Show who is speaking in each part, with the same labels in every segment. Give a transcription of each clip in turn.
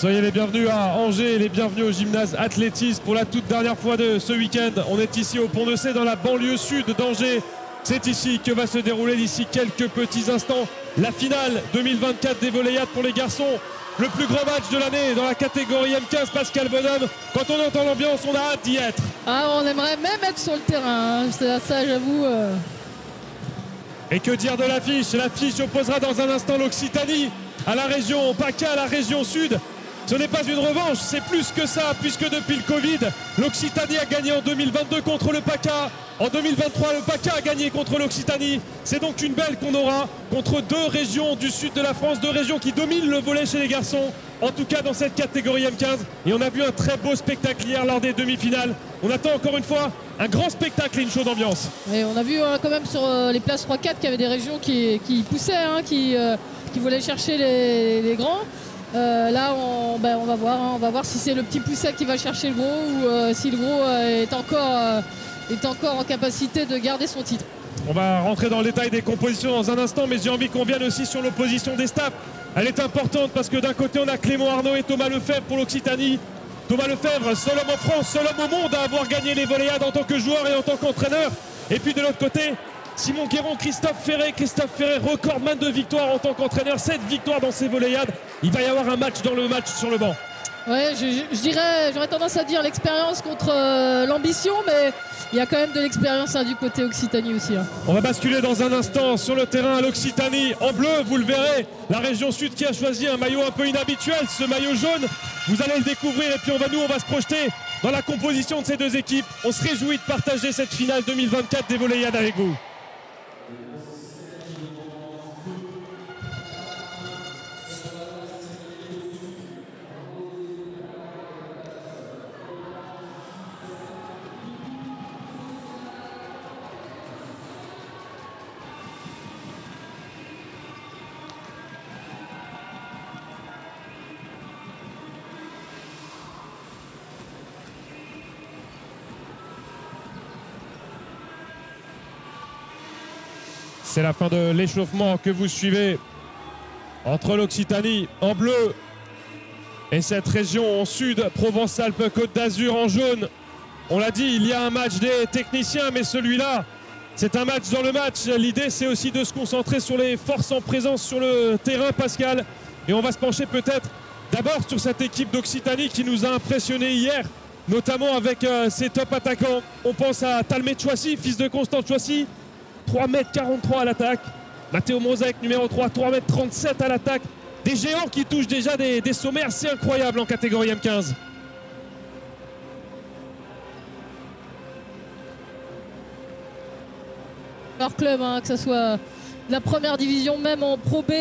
Speaker 1: Soyez les bienvenus à Angers et les bienvenus au gymnase Athlétis pour la toute dernière fois de ce week-end. On est ici au Pont de Cé dans la banlieue sud d'Angers. C'est ici que va se dérouler d'ici quelques petits instants la finale 2024 des volleyades pour les garçons. Le plus grand match de l'année dans la catégorie M15, Pascal Bonhomme. Quand on entend l'ambiance, on a hâte d'y être.
Speaker 2: Ah, on aimerait même être sur le terrain, hein. Ça j'avoue.
Speaker 1: Et que dire de l'affiche? L'affiche opposera dans un instant l'Occitanie à la région PACA, à la région sud. Ce n'est pas une revanche, c'est plus que ça, puisque depuis le Covid, l'Occitanie a gagné en 2022 contre le PACA. En 2023, le PACA a gagné contre l'Occitanie. C'est donc une belle qu'on aura contre deux régions du sud de la France, deux régions qui dominent le volley chez les garçons, en tout cas dans cette catégorie M15. Et on a vu un très beau spectacle hier lors des demi-finales. On attend encore une fois un grand spectacle et une chaude ambiance.
Speaker 2: Et on a vu quand même sur les places 3-4 qu'il y avait des régions qui poussaient, hein, qui voulaient chercher les grands. Là, on va voir, hein, on va voir si c'est le petit pousset qui va chercher le gros ou si le gros est encore en capacité de garder son titre.
Speaker 1: On va rentrer dans le détail des compositions dans un instant, mais j'ai envie qu'on vienne aussi sur l'opposition des staffs. Elle est importante parce que d'un côté, on a Clément Arnaud et Thomas Lefebvre pour l'Occitanie. Thomas Lefebvre, seul homme en France, seul homme au monde à avoir gagné les volleyades en tant que joueur et en tant qu'entraîneur. Et puis de l'autre côté, Simon Guéron, Christophe Ferré, recordman de victoires en tant qu'entraîneur, 7 victoires dans ses volleyades. Il va y avoir un match dans le match sur le banc.
Speaker 2: Ouais, j'aurais tendance à dire l'expérience contre l'ambition, mais il y a quand même de l'expérience du côté Occitanie aussi. Hein.
Speaker 1: On va basculer dans un instant sur le terrain à l'Occitanie. En bleu, vous le verrez, la région sud qui a choisi un maillot un peu inhabituel, ce maillot jaune. Vous allez le découvrir et puis on va se projeter dans la composition de ces deux équipes. On se réjouit de partager cette finale 2024 des volleyades avec vous. C'est la fin de l'échauffement que vous suivez entre l'Occitanie en bleu et cette région en sud, Provence-Alpes-Côte d'Azur en jaune. On l'a dit, il y a un match des techniciens, mais celui-là, c'est un match dans le match. L'idée, c'est aussi de se concentrer sur les forces en présence sur le terrain, Pascal. Et on va se pencher peut-être d'abord sur cette équipe d'Occitanie qui nous a impressionnés hier, notamment avec ses top attaquants. On pense à Talmé Chouassi, fils de Constant Chouassi, 3,43 m à l'attaque. Mathéo Mosek, numéro 3, 3,37 m à l'attaque. Des géants qui touchent déjà des sommets assez incroyables en catégorie M15.
Speaker 2: Leur club, hein, que ce soit de la première division, même en Pro B,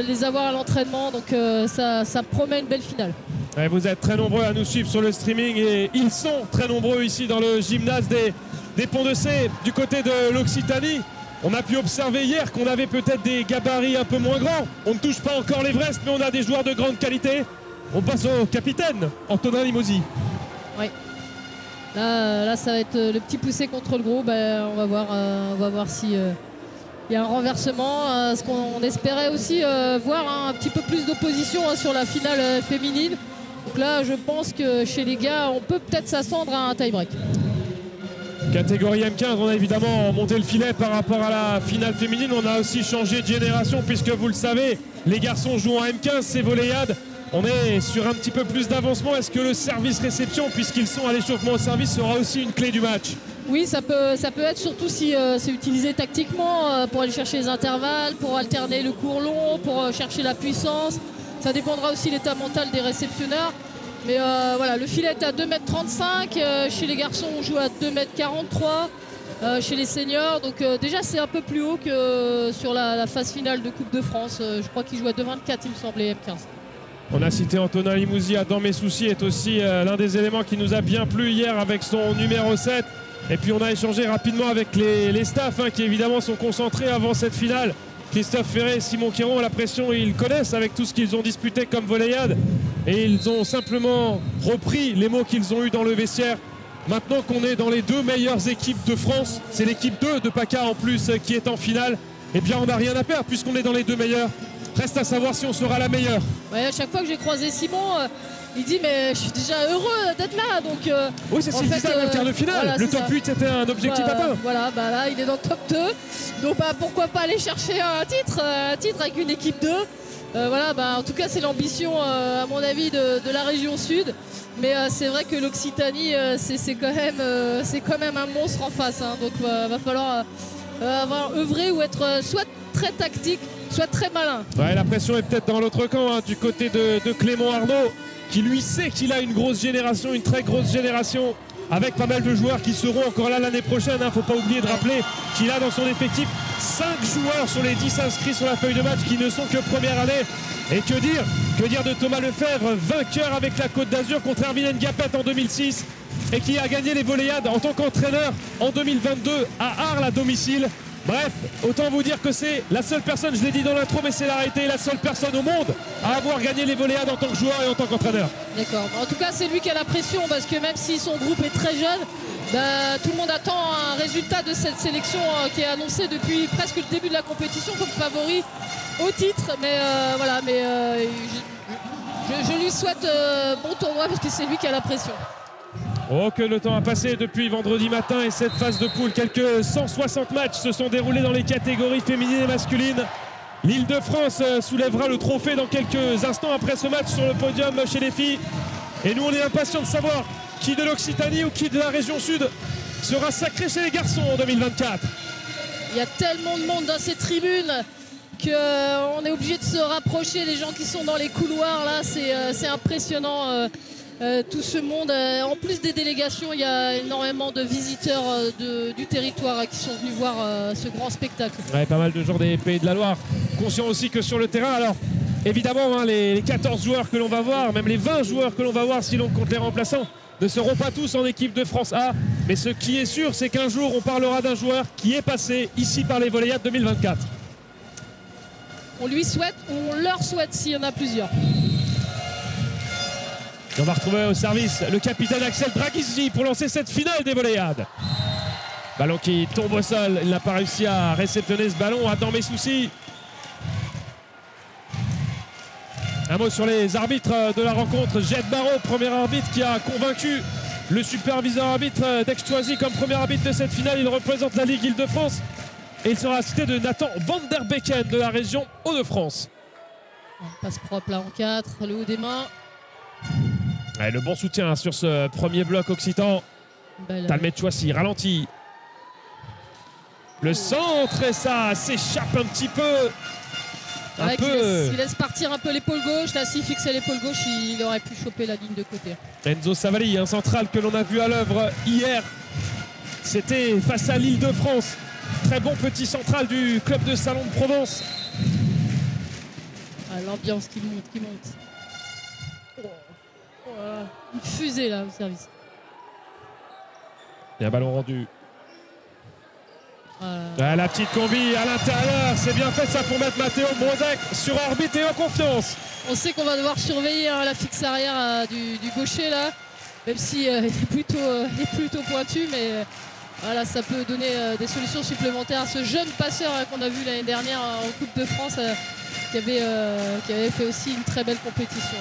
Speaker 2: les avoir à l'entraînement. Donc ça promet une belle finale.
Speaker 1: Et vous êtes très nombreux à nous suivre sur le streaming et ils sont très nombreux ici dans le gymnase des Ponts de Cé du côté de l'Occitanie. On a pu observer hier qu'on avait peut-être des gabarits un peu moins grands. On ne touche pas encore l'Everest, mais on a des joueurs de grande qualité. On passe au capitaine, Antonin Limosi.
Speaker 2: Oui. Là, ça va être le petit poussé contre le gros. On va voir si il y a un renversement. Ce qu'on espérait aussi voir un petit peu plus d'opposition sur la finale féminine. Donc là, je pense que chez les gars, on peut peut-être s'attendre à un tie-break.
Speaker 1: Catégorie M15, on a évidemment monté le filet par rapport à la finale féminine. On a aussi changé de génération puisque vous le savez, les garçons jouent en M15, c'est volleyade. On est sur un petit peu plus d'avancement. Est-ce que le service-réception, puisqu'ils sont à l'échauffement au service, sera aussi une clé du match?
Speaker 2: Oui, ça peut être surtout si c'est utilisé tactiquement pour aller chercher les intervalles, pour alterner le court long, pour chercher la puissance. Ça dépendra aussi de l'état mental des réceptionneurs. Mais voilà, le filet est à 2,35 m. Chez les garçons, on joue à 2,43 m. Chez les seniors, donc déjà c'est un peu plus haut que sur la phase finale de Coupe de France. Je crois qu'il joue à 2,24 m, il me semblait, M15.
Speaker 1: On a cité Antonin Limosi, dans mes soucis, est aussi l'un des éléments qui nous a bien plu hier avec son numéro 7. Et puis on a échangé rapidement avec les staffs qui évidemment sont concentrés avant cette finale. Christophe Ferré et Simon Guéron, la pression, ils connaissent avec tout ce qu'ils ont disputé comme volleyade. Et ils ont simplement repris les mots qu'ils ont eus dans le vestiaire. Maintenant qu'on est dans les deux meilleures équipes de France, c'est l'équipe 2 de PACA en plus qui est en finale, eh bien on n'a rien à perdre puisqu'on est dans les deux meilleurs. Reste à savoir si on sera la meilleure.
Speaker 2: Ouais, à chaque fois que j'ai croisé Simon, il dit mais je suis déjà heureux d'être là. Donc,
Speaker 1: oui, c'est ce qu'il disait avant le quart de finale.
Speaker 2: Voilà,
Speaker 1: le top 8, c'était un objectif à atteint.
Speaker 2: Voilà, bah là, il est dans le top 2. Donc pourquoi pas aller chercher un titre avec une équipe 2. Voilà, en tout cas, c'est l'ambition, à mon avis, de la région sud. Mais c'est vrai que l'Occitanie, c'est quand même un monstre en face. Hein. Donc, va falloir avoir œuvré ou être soit très tactique, soit très malin.
Speaker 1: Ouais, la pression est peut-être dans l'autre camp, hein, du côté de Clément Arnaud, qui lui sait qu'il a une grosse génération, une très grosse génération, avec pas mal de joueurs qui seront encore là l'année prochaine. Il ne faut pas oublier de rappeler qu'il a dans son effectif 5 joueurs sur les 10 inscrits sur la feuille de match qui ne sont que première année. Et que dire de Thomas Lefebvre, vainqueur avec la Côte d'Azur contre Erwin Ngapet en 2006 et qui a gagné les Voléades en tant qu'entraîneur en 2022 à Arles à domicile. Bref, autant vous dire que c'est la seule personne, je l'ai dit dans l'intro, mais c'est la réalité, la seule personne au monde à avoir gagné les Voléades en tant que joueur et en tant qu'entraîneur.
Speaker 2: D'accord. En tout cas, c'est lui qui a la pression parce que même si son groupe est très jeune, tout le monde attend un résultat de cette sélection qui est annoncée depuis presque le début de la compétition comme favori au titre. Mais je lui souhaite bon tournoi parce que c'est lui qui a la pression.
Speaker 1: Oh, que le temps a passé depuis vendredi matin et cette phase de poule. Quelques 160 matchs se sont déroulés dans les catégories féminines et masculines. L'Île-de-France soulèvera le trophée dans quelques instants après ce match sur le podium chez les filles. Et nous, on est impatients de savoir qui de l'Occitanie ou qui de la région sud sera sacré chez les garçons en 2024.
Speaker 2: Il y a tellement de monde dans ces tribunes qu'on est obligé de se rapprocher des gens qui sont dans les couloirs. Là, c'est impressionnant. Tout ce monde, en plus des délégations, il y a énormément de visiteurs du territoire qui sont venus voir ce grand spectacle.
Speaker 1: Ouais, pas mal de gens des Pays de la Loire, conscients aussi que sur le terrain, alors évidemment hein, les 14 joueurs que l'on va voir, même les 20 joueurs que l'on va voir si l'on compte les remplaçants, ne seront pas tous en équipe de France A, mais ce qui est sûr, c'est qu'un jour on parlera d'un joueur qui est passé ici par les Voléades 2024.
Speaker 2: On lui souhaite, ou on leur souhaite s'il y en a plusieurs.
Speaker 1: Et on va retrouver au service le capitaine Axel Dragisji pour lancer cette finale des Voléades. Ballon qui tombe au sol, il n'a pas réussi à réceptionner ce ballon. Adam Messouci. Un mot sur les arbitres de la rencontre. Jette Barreau, premier arbitre qui a convaincu le superviseur arbitre d'Aix Choisy comme premier arbitre de cette finale. Il représente la Ligue Île-de-France et il sera assisté de Nathan Van der Becken de la région Hauts-de-France.
Speaker 2: Passe propre là en 4, le haut des mains.
Speaker 1: Ouais, le bon soutien sur ce premier bloc occitan. Talmet Chouassi ralentit. Le centre et ça s'échappe un petit peu.
Speaker 2: Il laisse partir un peu l'épaule gauche. Là, s'il fixait l'épaule gauche, il aurait pu choper la ligne de côté.
Speaker 1: Enzo Savali, un central que l'on a vu à l'œuvre hier. C'était face à l'Île-de-France. Très bon petit central du club de Salon de Provence.
Speaker 2: Ah, l'ambiance qui monte, Une fusée là au service.
Speaker 1: Et un ballon rendu. La petite combi à l'intérieur, c'est bien fait ça pour mettre Matteo Brozek sur orbite et en confiance.
Speaker 2: On sait qu'on va devoir surveiller la fixe arrière du gaucher là, même si il est plutôt pointu, mais voilà, ça peut donner des solutions supplémentaires à ce jeune passeur qu'on a vu l'année dernière en Coupe de France qui avait fait aussi une très belle compétition.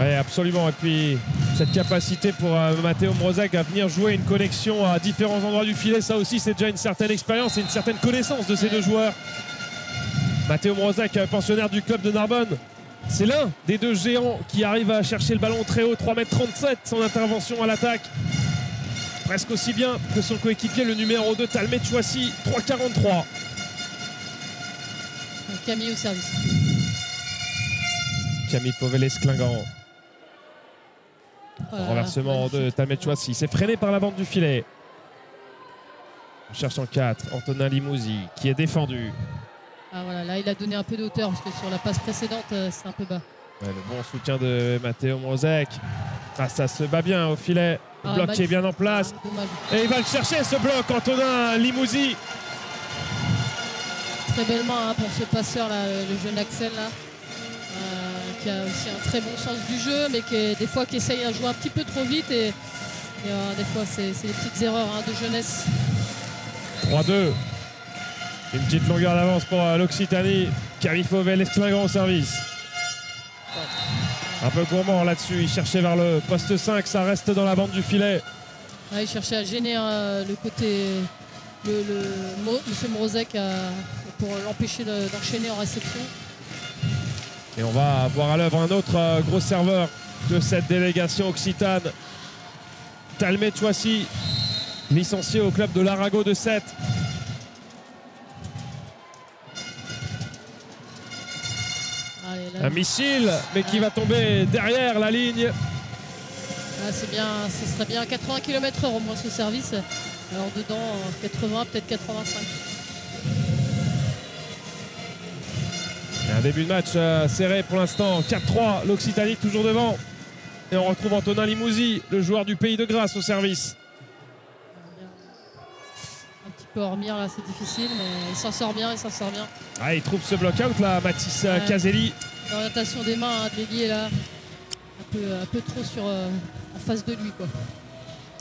Speaker 1: Oui, absolument. Et puis cette capacité pour Matteo Brozek à venir jouer une connexion à différents endroits du filet, ça aussi c'est déjà une certaine expérience et une certaine connaissance de ces deux joueurs. Matteo Brozek, pensionnaire du club de Narbonne, c'est l'un des deux géants qui arrive à chercher le ballon très haut, 3,37 m son intervention à l'attaque. Presque aussi bien que son coéquipier, le numéro 2, Talmet Chouassi, 3,43.
Speaker 2: Camille au service.
Speaker 1: Camille Poveles-Clingan. Renversement de Talmet Chouassi. C'est freiné par la bande du filet. On cherche en 4. Antonin Limousi qui est défendu.
Speaker 2: Ah voilà, là il a donné un peu de hauteur parce que sur la passe précédente c'est un peu bas.
Speaker 1: Ouais, le bon soutien de Matteo Brozek. Ah, ça se bat bien au filet. Le bloc qui est bien en place. Et il va le chercher ce bloc, Antonin Limousi.
Speaker 2: Très belle main pour ce passeur là, le jeune Axel là. Qui a aussi un très bon sens du jeu, mais des fois qui essaye à jouer un petit peu trop vite et des fois c'est des petites erreurs de jeunesse.
Speaker 1: 3-2. Une petite longueur d'avance pour l'Occitanie Califo Vesclingran au service. Un peu gourmand là-dessus, il cherchait vers le poste 5, ça reste dans la bande du filet.
Speaker 2: Ouais, il cherchait à gêner le côté, Monsieur Mrozek pour l'empêcher d'enchaîner en réception.
Speaker 1: Et on va voir à l'œuvre un autre gros serveur de cette délégation occitane. Talmet Chouassi, licencié au club de l'Arago de Sète. Un missile, mais qui va tomber derrière la ligne.
Speaker 2: Ah, c'est bien, ce serait bien 80 km/h au moins ce service. Alors dedans, 80, peut-être 85.
Speaker 1: Un début de match serré pour l'instant. 4-3, l'Occitanie toujours devant. Et on retrouve Antonin Limousi, le joueur du Pays de Grasse au service.
Speaker 2: Un petit peu Ormire là, c'est difficile, mais il s'en sort bien,
Speaker 1: Ah, il trouve ce block-out là, Mathis Caselli.
Speaker 2: L'orientation des mains, de l'ailier là, un peu trop en face de lui quoi.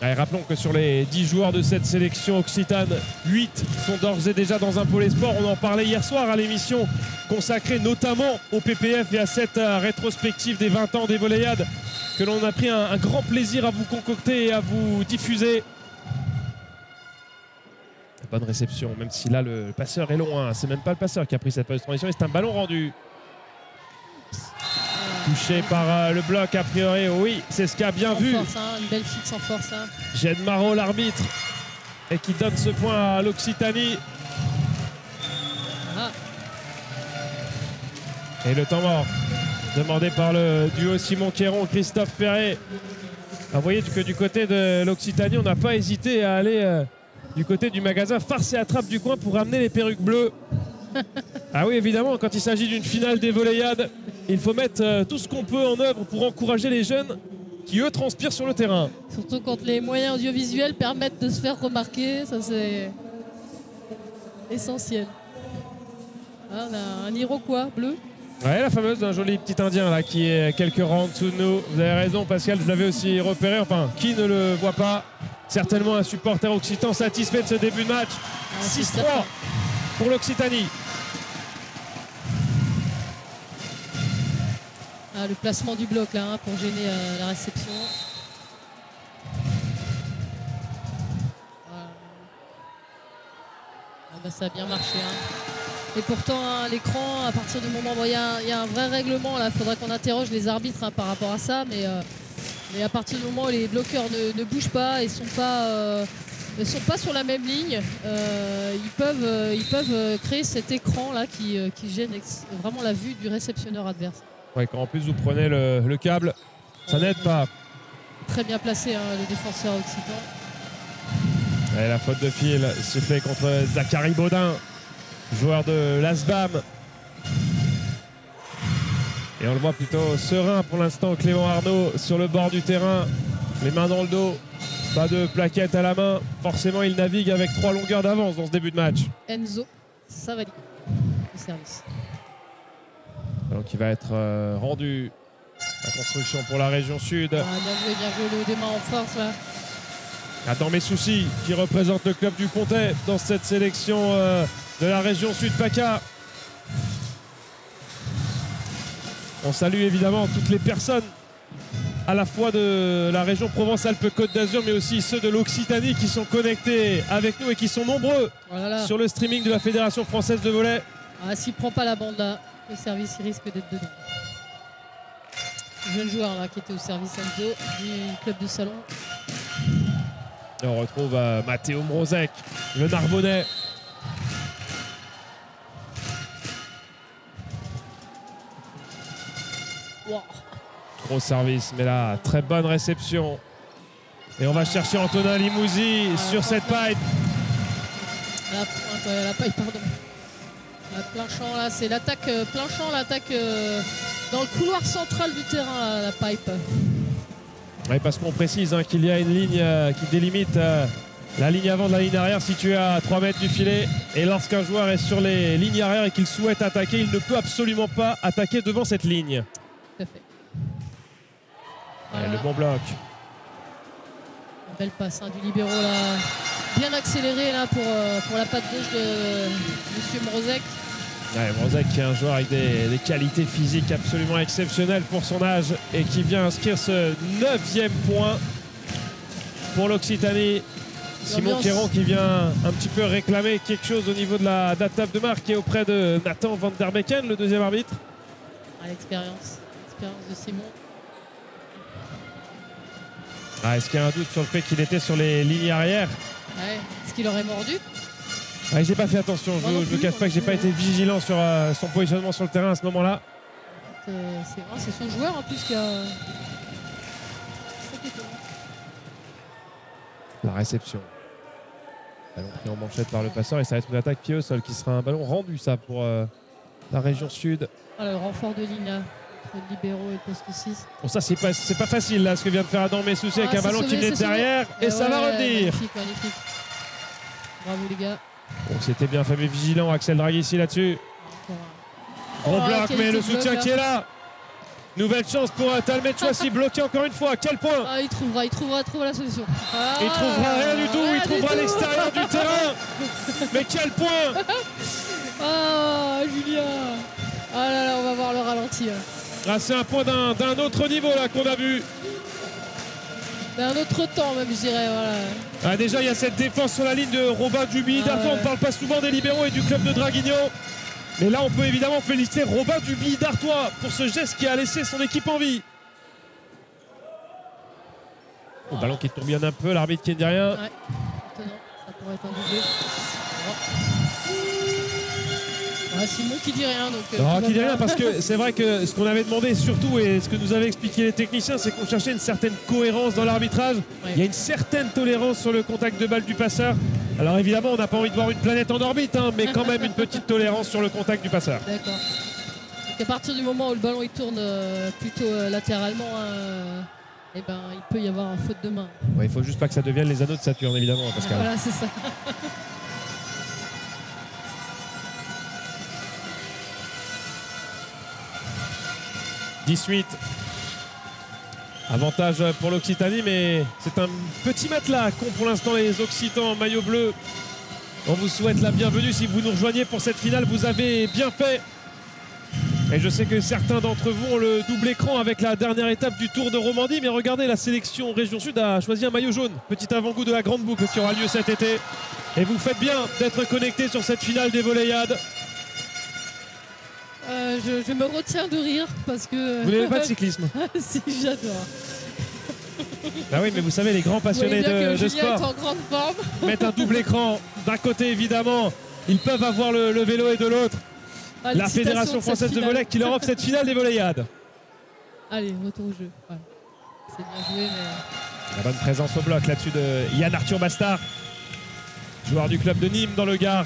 Speaker 1: Allez, rappelons que sur les 10 joueurs de cette sélection occitane, 8 sont d'ores et déjà dans un pôle sport. On en parlait hier soir à l'émission consacrée notamment au PPF et à cette rétrospective des 20 ans des Voléades que l'on a pris un grand plaisir à vous concocter et à vous diffuser. Bonne réception, même si là le passeur est loin. C'est même pas le passeur qui a pris cette passe de transition, c'est un ballon rendu. Touché par le bloc a priori, oui, c'est ce qu'a bien vu.
Speaker 2: Force, hein, une belle fixe en force. Hein.
Speaker 1: Jed Marot, l'arbitre, et qui donne ce point à l'Occitanie.
Speaker 2: Ah.
Speaker 1: Et le temps mort, demandé par le duo Simon Quéron, Christophe Ferré. Vous voyez que du côté de l'Occitanie, on n'a pas hésité à aller du côté du magasin Farce et Attrape du coin pour ramener les perruques bleues. Ah oui, évidemment, quand il s'agit d'une finale des Voléades, il faut mettre tout ce qu'on peut en œuvre pour encourager les jeunes qui, eux, transpirent sur le terrain.
Speaker 2: Surtout quand les moyens audiovisuels permettent de se faire remarquer, ça c'est essentiel. Ah, on a un Iroquois bleu.
Speaker 1: Ouais, la fameuse d'un joli petit Indien là qui est quelques rangs en dessous de nous. Vous avez raison, Pascal, je l'avais aussi repéré. Enfin, qui ne le voit pas? Certainement un supporter occitan satisfait de ce début de match. 6-3 pour l'Occitanie.
Speaker 2: Ah, le placement du bloc là, hein, pour gêner la réception. Voilà. Ah, bah, ça a bien marché. Hein. Et pourtant, hein, l'écran, à partir du moment où il y a un vrai règlement, il faudrait qu'on interroge les arbitres hein, par rapport à ça. Mais à partir du moment où les bloqueurs ne bougent pas et ne sont pas sur la même ligne, ils peuvent créer cet écran là qui gêne vraiment la vue du réceptionneur adverse.
Speaker 1: Ouais, quand en plus vous prenez le câble, ça n'aide pas.
Speaker 2: Très bien placé hein, le défenseur occitan.
Speaker 1: Et la faute de fil s'est fait contre Zachary Baudin, joueur de l'ASBAM. Et on le voit plutôt serein pour l'instant, Clément Arnaud sur le bord du terrain, les mains dans le dos, pas de plaquette à la main. Forcément, il navigue avec 3 longueurs d'avance dans ce début de match.
Speaker 2: Enzo Savali au service.
Speaker 1: Donc il va être rendu. La construction pour la région sud.
Speaker 2: Ah, bien joué, le démarre en force là.
Speaker 1: Adam Messouci qui représente le club du Comté dans cette sélection de la région sud PACA. On salue évidemment toutes les personnes à la fois de la région Provence-Alpes-Côte d'Azur mais aussi ceux de l'Occitanie qui sont connectés avec nous et qui sont nombreux sur le streaming de la Fédération française de volley.
Speaker 2: Ah, s'il ne prend pas la bande là, le service il risque d'être dedans. Jeune joueur là qui était au service Enzo du club de Salon.
Speaker 1: Et on retrouve Matteo Mrozek, le Narbonnais.
Speaker 2: Wow.
Speaker 1: Gros service, mais là, très bonne réception. Et on va chercher Antonin Limousi sur cette pipe.
Speaker 2: La pipe, pardon. La plein champ là, c'est l'attaque plein champ, l'attaque dans le couloir central du terrain, là, la pipe.
Speaker 1: Oui, parce qu'on précise hein, qu'il y a une ligne qui délimite la ligne avant de la ligne arrière située à 3 mètres du filet. Et lorsqu'un joueur est sur les lignes arrière et qu'il souhaite attaquer, il ne peut absolument pas attaquer devant cette ligne.
Speaker 2: Tout à fait.
Speaker 1: Voilà. Le bon bloc.
Speaker 2: Une belle passe hein, du libéro là, bien accéléré là pour la patte gauche de M. Mrozek.
Speaker 1: Ouais, Brozek qui est un joueur avec des qualités physiques absolument exceptionnelles pour son âge et qui vient inscrire ce 9e point pour l'Occitanie. Simon Quéron qui vient un petit peu réclamer quelque chose au niveau de la table de marque et auprès de Nathan Van Der Becken, le deuxième arbitre.
Speaker 2: L'expérience de Simon.
Speaker 1: Est-ce qu'il y a un doute sur le fait qu'il était sur les lignes arrière?
Speaker 2: Est-ce qu'il aurait mordu?
Speaker 1: J'ai pas fait attention, je ne cache pas que j'ai pas été vigilant sur son positionnement sur le terrain à ce moment-là.
Speaker 2: C'est son joueur en plus qui a...
Speaker 1: La réception. Ballon pris en manchette par le passeur et ça va être une attaque pied au sol qui sera un ballon rendu ça pour la région sud.
Speaker 2: Le renfort de ligne là, entre le libéraux et le poste 6.
Speaker 1: Bon ça c'est pas facile là ce que vient de faire Adam Messoussé avec un ballon qui venait de derrière et ça va revenir.
Speaker 2: Magnifique. Bravo les gars.
Speaker 1: Bon, c'était bien fait mais vigilant Axel Draghi ici là-dessus. Gros bloc mais le soutien qui est là. Nouvelle chance pour Talmet Chouassi, bloqué encore une fois. Quel point?
Speaker 2: Il trouvera la solution.
Speaker 1: Il trouvera rien du tout, il trouvera l'extérieur du terrain. Mais quel point?
Speaker 2: Julien. Là, on va voir le ralenti.
Speaker 1: C'est un point d'un autre niveau là qu'on a vu.
Speaker 2: D'un autre temps même je dirais. Voilà.
Speaker 1: Déjà il y a cette défense sur la ligne de Robin Duby. On ne parle pas souvent des libéraux et du club de Draguignan. Mais là, on peut évidemment féliciter Robin Duby d'Artois pour ce geste qui a laissé son équipe en vie. Le ballon qui tourbillonne un peu, l'arbitre qui ne dit rien.
Speaker 2: Maintenant, ça pourrait être un doublé. Simon qui dit rien.
Speaker 1: Qui dit rien parce que c'est vrai que ce qu'on avait demandé surtout et ce que nous avaient expliqué les techniciens, c'est qu'on cherchait une certaine cohérence dans l'arbitrage. Il y a une certaine tolérance sur le contact de balle du passeur. Alors évidemment, on n'a pas envie de voir une planète en orbite, mais quand même une petite tolérance sur le contact du passeur.
Speaker 2: D'accord. Donc à partir du moment où le ballon il tourne plutôt latéralement, il peut y avoir une faute de main.
Speaker 1: Il faut juste pas que ça devienne les anneaux de Saturne, évidemment, Pascal.
Speaker 2: Voilà, c'est ça. «
Speaker 1: 18. Avantage pour l'Occitanie, mais c'est un petit matelas qu'ont pour l'instant les Occitans en maillot bleu. On vous souhaite la bienvenue. Si vous nous rejoignez pour cette finale, vous avez bien fait. Et je sais que certains d'entre vous ont le double écran avec la dernière étape du Tour de Romandie. Mais regardez, la sélection Région Sud a choisi un maillot jaune. Petit avant-goût de la grande boucle qui aura lieu cet été. Et vous faites bien d'être connectés sur cette finale des Volleyades.
Speaker 2: Je me retiens de rire parce que...
Speaker 1: Vous n'aimez pas de cyclisme?
Speaker 2: Si, j'adore.
Speaker 1: Oui, mais vous savez, les grands passionnés de sport
Speaker 2: est en grande forme.
Speaker 1: mettent un double écran. D'un côté, évidemment, ils peuvent avoir le vélo et de l'autre, la Fédération Française de Volley qui leur offre cette finale des Volleyades.
Speaker 2: Allez, retour au jeu. Voilà. C'est bien joué, mais...
Speaker 1: La bonne présence au bloc là-dessus de Yann Arthur Bastard, joueur du club de Nîmes dans le Gard.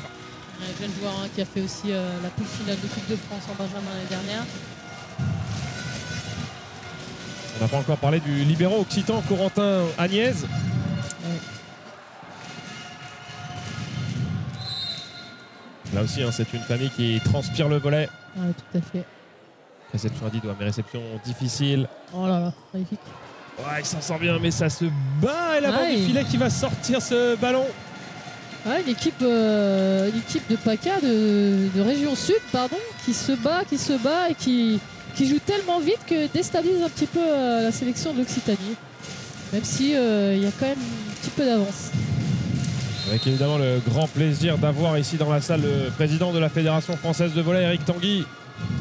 Speaker 2: Un jeune joueur qui a fait aussi la poule finale de Coupe de France en Benjamin l'année dernière.
Speaker 1: On n'a pas encore parlé du libéraux occitan Corentin Agnès.
Speaker 2: Ouais.
Speaker 1: Là aussi, c'est une famille qui transpire le volley.
Speaker 2: Tout à fait.
Speaker 1: Réception à 10 doigts, mais réception difficile.
Speaker 2: Oh là là, magnifique.
Speaker 1: Il s'en sort bien, mais ça se bat. Et la bande du filet qui va sortir ce ballon.
Speaker 2: Une équipe de PACA de région sud, qui se bat et qui joue tellement vite que déstabilise un petit peu la sélection de l'Occitanie. Même si il y a quand même un petit peu d'avance.
Speaker 1: Avec évidemment le grand plaisir d'avoir ici dans la salle le président de la Fédération Française de Volley, Eric Tanguy,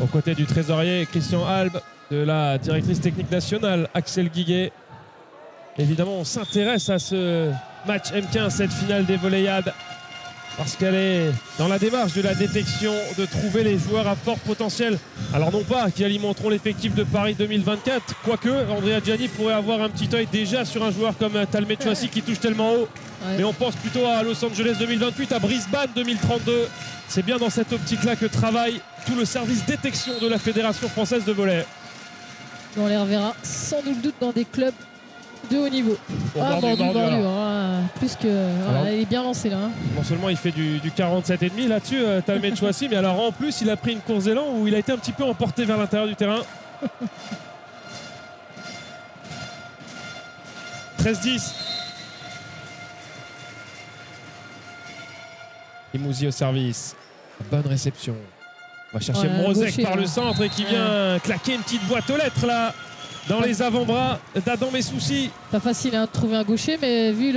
Speaker 1: aux côtés du trésorier Christian Albe, de la directrice technique nationale Axel Guiguet. Évidemment, on s'intéresse à ce match M15, cette finale des Volleyades, parce qu'elle est dans la démarche de la détection, de trouver les joueurs à fort potentiel. Alors non pas qui alimenteront l'effectif de Paris 2024, quoique Andrea Gianni pourrait avoir un petit œil déjà sur un joueur comme Talmet Chouassi qui touche tellement haut. Mais on pense plutôt à Los Angeles 2028, à Brisbane 2032. C'est bien dans cette optique-là que travaille tout le service détection de la Fédération Française de Volley.
Speaker 2: On les reverra sans nul doute dans des clubs de haut niveau. Bordu. Plus que... Alors, il est bien lancé là.
Speaker 1: Non seulement il fait du 47,5 là-dessus, Talmet Chouassi, mais alors en plus il a pris une course d'élan où il a été un petit peu emporté vers l'intérieur du terrain. 13-10. Imouzi au service. Bonne réception. On va chercher Mrozek par le centre et qui vient claquer une petite boîte aux lettres là dans les avant-bras d'Adam Messoussi.
Speaker 2: Pas facile de trouver un gaucher, mais vu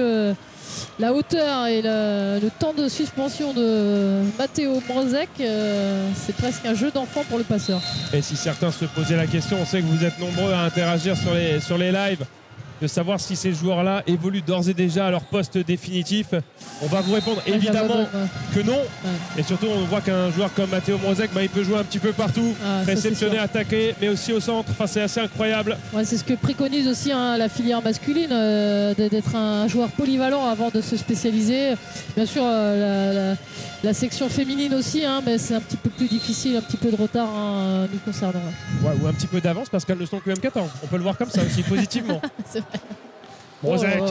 Speaker 2: la hauteur et le temps de suspension de Matteo Mrozek, c'est presque un jeu d'enfant pour le passeur.
Speaker 1: Et si certains se posaient la question, on sait que vous êtes nombreux à interagir sur les lives, de savoir si ces joueurs-là évoluent d'ores et déjà à leur poste définitif. On va vous répondre évidemment que non. Et surtout, on voit qu'un joueur comme Matteo Mrozek, il peut jouer un petit peu partout, réceptionner, attaquer, mais aussi au centre. Enfin, c'est assez incroyable.
Speaker 2: Ouais, c'est ce que préconise aussi la filière masculine, d'être un joueur polyvalent avant de se spécialiser. Bien sûr, la section féminine aussi, mais c'est un petit peu plus difficile, un petit peu de retard nous concernant.
Speaker 1: Ouais, ou un petit peu d'avance parce qu'elles ne sont que M14. On peut le voir comme ça aussi, positivement.
Speaker 2: C'est vrai.
Speaker 1: Mrozek,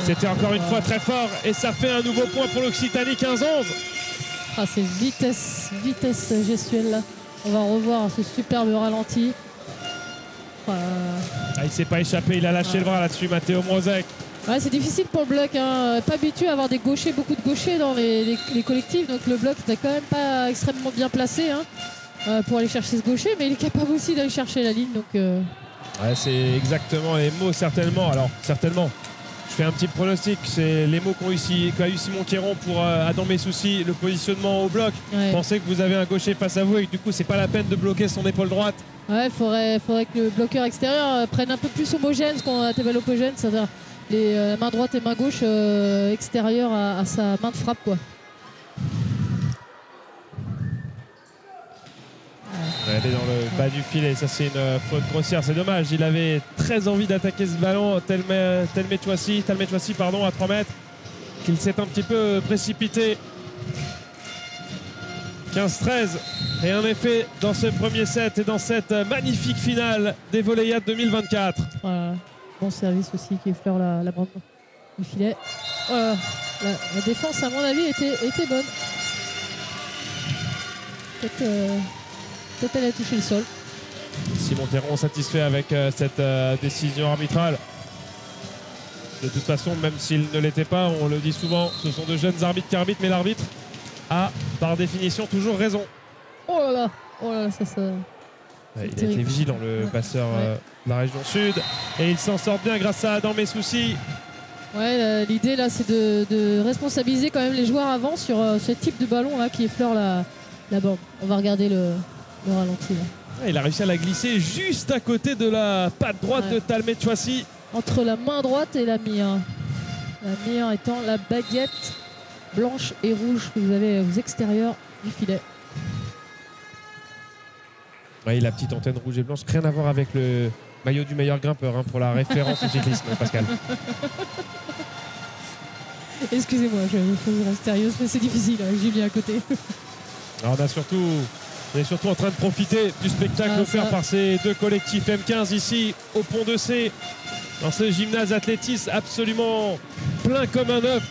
Speaker 1: c'était encore une fois très fort et ça fait un nouveau point pour l'Occitanie, 15-11.
Speaker 2: Ah, c'est vitesse gestuelle là. On va revoir ce superbe ralenti.
Speaker 1: Il ne s'est pas échappé, il a lâché le bras là-dessus, Matteo Mrozek.
Speaker 2: Ouais, c'est difficile pour le bloc, pas habitué à avoir des gauchers, beaucoup de gauchers dans les collectifs, donc le bloc n'est quand même pas extrêmement bien placé pour aller chercher ce gaucher, mais il est capable aussi d'aller chercher la ligne. Donc,
Speaker 1: ouais, c'est exactement les mots, certainement. Alors, certainement, je fais un petit pronostic, c'est les mots qu'a eu Simon Quéron pour Adam Messoussi, le positionnement au bloc.
Speaker 2: Ouais.
Speaker 1: Pensez que vous avez un gaucher face à vous et que du coup, c'est pas la peine de bloquer son épaule droite.
Speaker 2: Ouais, faudrait que le bloqueur extérieur prenne un peu plus homogène, ce qu'on a homogène, c'est-à-dire les mains droite et main gauche extérieures à sa main de frappe, quoi.
Speaker 1: Elle est dans le bas du filet, ça c'est une faute grossière, c'est dommage. Il avait très envie d'attaquer ce ballon, Talmet Chouassi, à 3 mètres, qu'il s'est un petit peu précipité. 15-13, et en effet dans ce premier set et dans cette magnifique finale des Volleyades 2024.
Speaker 2: Voilà. Bon service aussi qui effleure la bande du filet. La défense à mon avis était bonne. Peut-être elle a touché le sol.
Speaker 1: Simon Quéron satisfait avec cette décision arbitrale. De toute façon, même s'il ne l'était pas, on le dit souvent, ce sont de jeunes arbitres qui arbitrent, mais l'arbitre a par définition toujours raison.
Speaker 2: Oh là là, ça.
Speaker 1: Il a été vigilant, le passeur de la région sud, et il s'en sort bien grâce à Adam Messoussi.
Speaker 2: Ouais, l'idée là, c'est de responsabiliser quand même les joueurs avant sur ce type de ballon là qui effleure la bande. On va regarder le ralenti là.
Speaker 1: Il a réussi à la glisser juste à côté de la patte droite de Talmet Chouassi.
Speaker 2: Entre la main droite et la mire. La mire étant la baguette blanche et rouge que vous avez aux extérieurs du filet.
Speaker 1: Oui, la petite antenne rouge et blanche, rien à voir avec le maillot du meilleur grimpeur pour la référence au cyclisme, Pascal.
Speaker 2: Excusez-moi, je reste sérieuse, mais c'est difficile avec Julien à côté.
Speaker 1: Alors on est surtout en train de profiter du spectacle offert par ces deux collectifs M15 ici au Pont de C, dans ce gymnase athlétisme absolument plein comme un œuf.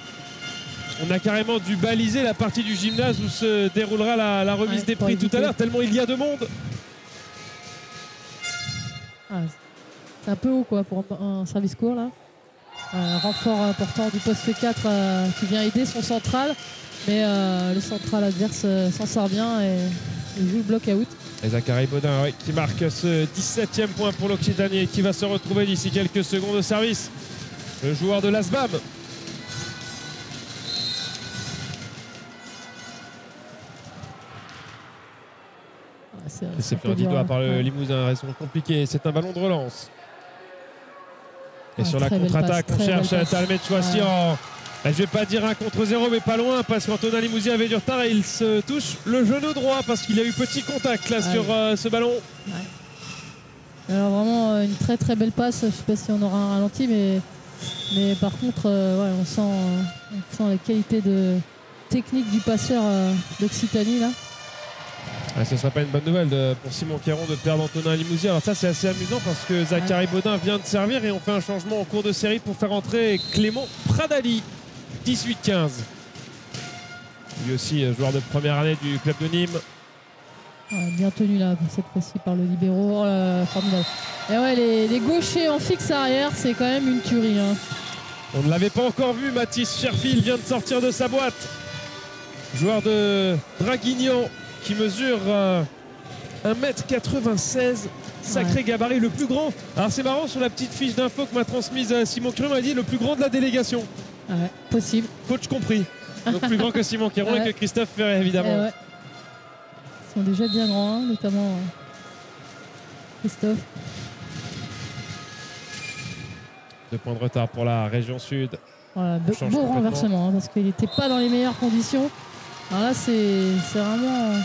Speaker 1: On a carrément dû baliser la partie du gymnase où se déroulera la remise des prix tout à l'heure, tellement il y a de monde.
Speaker 2: C'est un peu haut quoi pour un service court là. Un renfort important du poste 4 qui vient aider son central, mais le central adverse s'en sort bien et joue le block-out.
Speaker 1: Et Zachary Baudin qui marque ce 17e point pour l'Occitanie et qui va se retrouver d'ici quelques secondes au service. Le joueur de l'ASBAM. C'est plus doigt par le Limousin, elles sont compliquées. C'est un ballon de relance. Et sur la contre-attaque, on cherche Talmet Chouassi en... Je ne vais pas dire 1 contre 0, mais pas loin, parce qu'Antonin Limousin avait du retard et il se touche le genou droit parce qu'il a eu petit contact là sur ce ballon. Ouais.
Speaker 2: Alors vraiment une très très belle passe. Je ne sais pas si on aura un ralenti, mais par contre, on sent la qualité de technique du passeur d'Occitanie là.
Speaker 1: Ce ne serait pas une bonne nouvelle pour Simon Quéron de perdre Antonin Limousin. Alors ça c'est assez amusant parce que Zachary Baudin vient de servir et on fait un changement en cours de série pour faire entrer Clément Pradali, 18-15. Lui aussi joueur de première année du club de Nîmes.
Speaker 2: Bien tenu là cette fois-ci par le libéro. Oh là, formidable. Et ouais, les gauchers en fixe arrière, c'est quand même une tuerie.
Speaker 1: On ne l'avait pas encore vu, Mathis Cherfil vient de sortir de sa boîte. Joueur de Draguignan qui mesure 1m96. Sacré gabarit, le plus grand. Alors c'est marrant, sur la petite fiche d'info que m'a transmise Simon Quéron, m'a dit le plus grand de la délégation.
Speaker 2: Ouais, possible.
Speaker 1: Coach compris. Donc plus grand que Simon Quéron et que Christophe Ferret, évidemment.
Speaker 2: Ouais. Ils sont déjà bien grands, hein, notamment Christophe.
Speaker 1: 2 points de retard pour la région sud.
Speaker 2: Voilà, beau renversement, hein, parce qu'il n'était pas dans les meilleures conditions. Alors là, c'est vraiment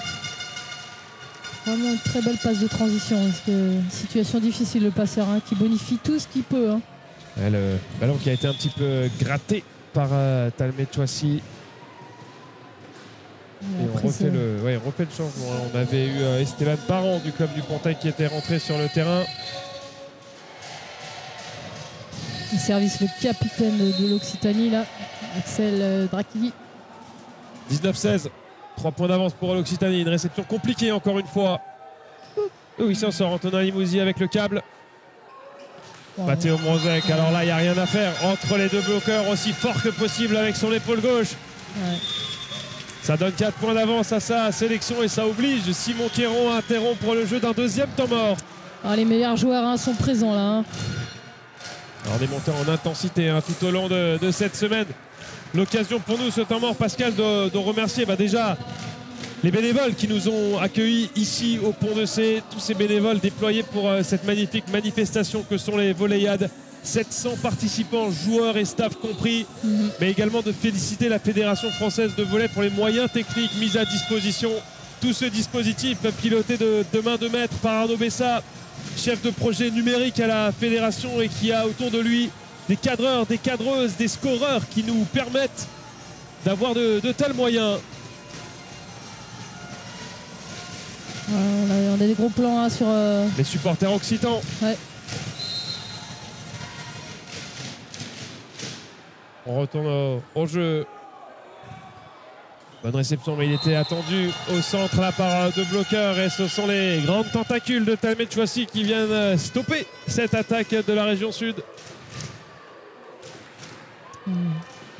Speaker 2: une très belle passe de transition. Parce que situation difficile, le passeur, hein, qui bonifie tout ce qu'il peut. Hein.
Speaker 1: Ouais, le ballon qui a été un petit peu gratté par Talmé Chouassi. Et on refait le changement. On avait eu Esteban Parent du club du Pontet qui était rentré sur le terrain.
Speaker 2: Il service le capitaine de l'Occitanie, là, Axel Drakili.
Speaker 1: 19-16. 3 points d'avance pour l'Occitanie. Une réception compliquée encore une fois. Oui, il s'en sort. Antonin Limousi avec le câble. Matteo Mrozek. Alors là, il n'y a rien à faire. Entre les deux bloqueurs, aussi fort que possible avec son épaule gauche.
Speaker 2: Ouais.
Speaker 1: Ça donne 4 points d'avance à sa sélection et ça oblige Simon Quéron à interrompre le jeu d'un deuxième temps mort.
Speaker 2: Alors, les meilleurs joueurs, hein, sont présents là. Hein.
Speaker 1: Alors des montées en intensité, hein, tout au long de cette semaine. L'occasion pour nous, ce temps mort, Pascal, de remercier déjà les bénévoles qui nous ont accueillis ici au Pont de C. Tous ces bénévoles déployés pour cette magnifique manifestation que sont les Volleyades. 700 participants, joueurs et staff compris. Mais également de féliciter la Fédération française de volley pour les moyens techniques mis à disposition. Tout ce dispositif piloté de main de maître par Arnaud Bessa, chef de projet numérique à la fédération, et qui a autour de lui des cadreurs, des cadreuses, des scoreurs qui nous permettent d'avoir de tels moyens.
Speaker 2: On a des gros plans, hein, sur
Speaker 1: les supporters occitans.
Speaker 2: Ouais.
Speaker 1: On retourne au jeu. Bonne réception, mais il était attendu au centre là par deux bloqueurs, et ce sont les grandes tentacules de Talmé Chouassi qui viennent stopper cette attaque de la région sud.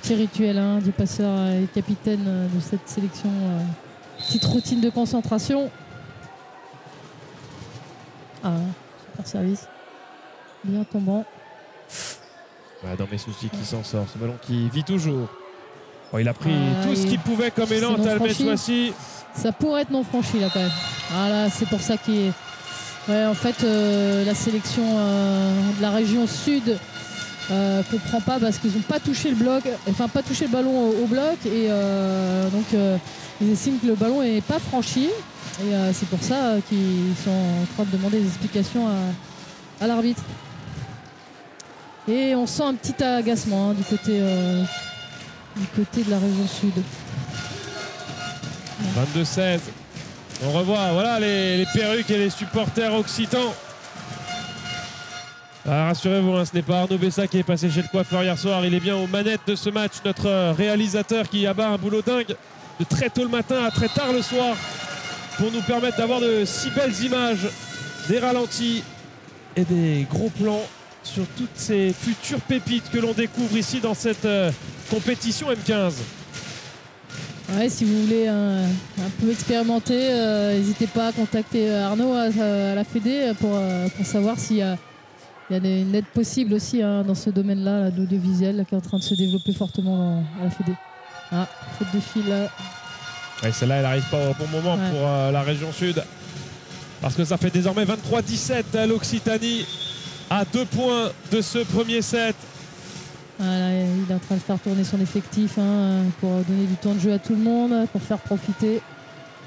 Speaker 2: Petit rituel, hein, du passeur et capitaine de cette sélection. Petite routine de concentration. Ah, super service. Bien tombant.
Speaker 1: Dans mes soucis qui s'en sort. Ce ballon qui vit toujours. Bon, il a pris tout ce qu'il pouvait comme élan, Talmé Chouassi.
Speaker 2: Ça pourrait être non franchi là quand même. Voilà, c'est pour ça qu'il est. Ouais, en fait, la sélection de la région sud comprend pas, parce qu'ils n'ont pas touché le bloc, enfin pas touché le ballon au bloc, et donc ils estiment que le ballon n'est pas franchi, et c'est pour ça qu'ils sont en train de demander des explications à l'arbitre. Et on sent un petit agacement, hein, du côté de la région sud.
Speaker 1: 22-16. On revoit, voilà, les perruques et les supporters occitans. Rassurez-vous, hein, ce n'est pas Arnaud Bessa qui est passé chez le coiffeur hier soir. Il est bien aux manettes de ce match. Notre réalisateur qui abat un boulot dingue de très tôt le matin à très tard le soir pour nous permettre d'avoir de si belles images, des ralentis et des gros plans sur toutes ces futures pépites que l'on découvre ici dans cette compétition M15.
Speaker 2: Ouais, si vous voulez un peu expérimenter, n'hésitez pas à contacter Arnaud à la Fédé pour savoir s'il y a une aide possible aussi, hein, dans ce domaine-là, de l'audiovisuel, qui est en train de se développer fortement à la Fédé. Ah, faute de fil là.
Speaker 1: Ouais, celle-là, elle n'arrive pas au bon moment, ouais, pour la région sud. Parce que ça fait désormais 23-17 à l'Occitanie, à 2 points de ce premier set.
Speaker 2: Voilà, il est en train de faire tourner son effectif, hein, pour donner du temps de jeu à tout le monde, pour faire profiter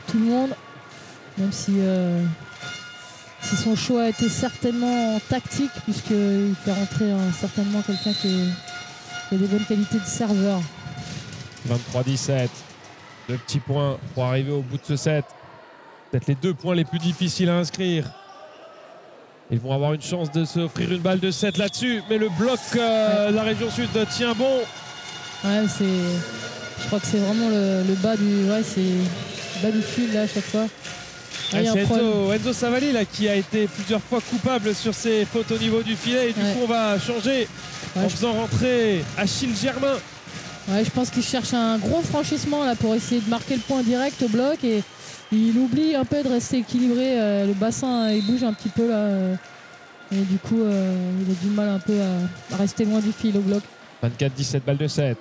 Speaker 2: tout le monde. Même si son choix a été certainement tactique, puisqu'il fait rentrer certainement quelqu'un qui a des bonnes qualités de serveur.
Speaker 1: 23-17. 2 petits points pour arriver au bout de ce set. Peut-être les 2 points les plus difficiles à inscrire. Ils vont avoir une chance de s'offrir une balle de 7 là-dessus. Mais le bloc de la région sud tient bon.
Speaker 2: Ouais, je crois que c'est vraiment le bas du. Ouais, c'est le bas du fil là à chaque fois.
Speaker 1: C'est Enzo Savali là, qui a été plusieurs fois coupable sur ses fautes au niveau du filet. Et du coup, on va changer en faisant rentrer Achille Germain.
Speaker 2: Ouais, je pense qu'il cherche un gros franchissement là pour essayer de marquer le point direct au bloc. Et il oublie un peu de rester équilibré. Le bassin, il bouge un petit peu là. Et du coup, il a du mal un peu à rester loin du fil au bloc.
Speaker 1: 24-17, balle de 7.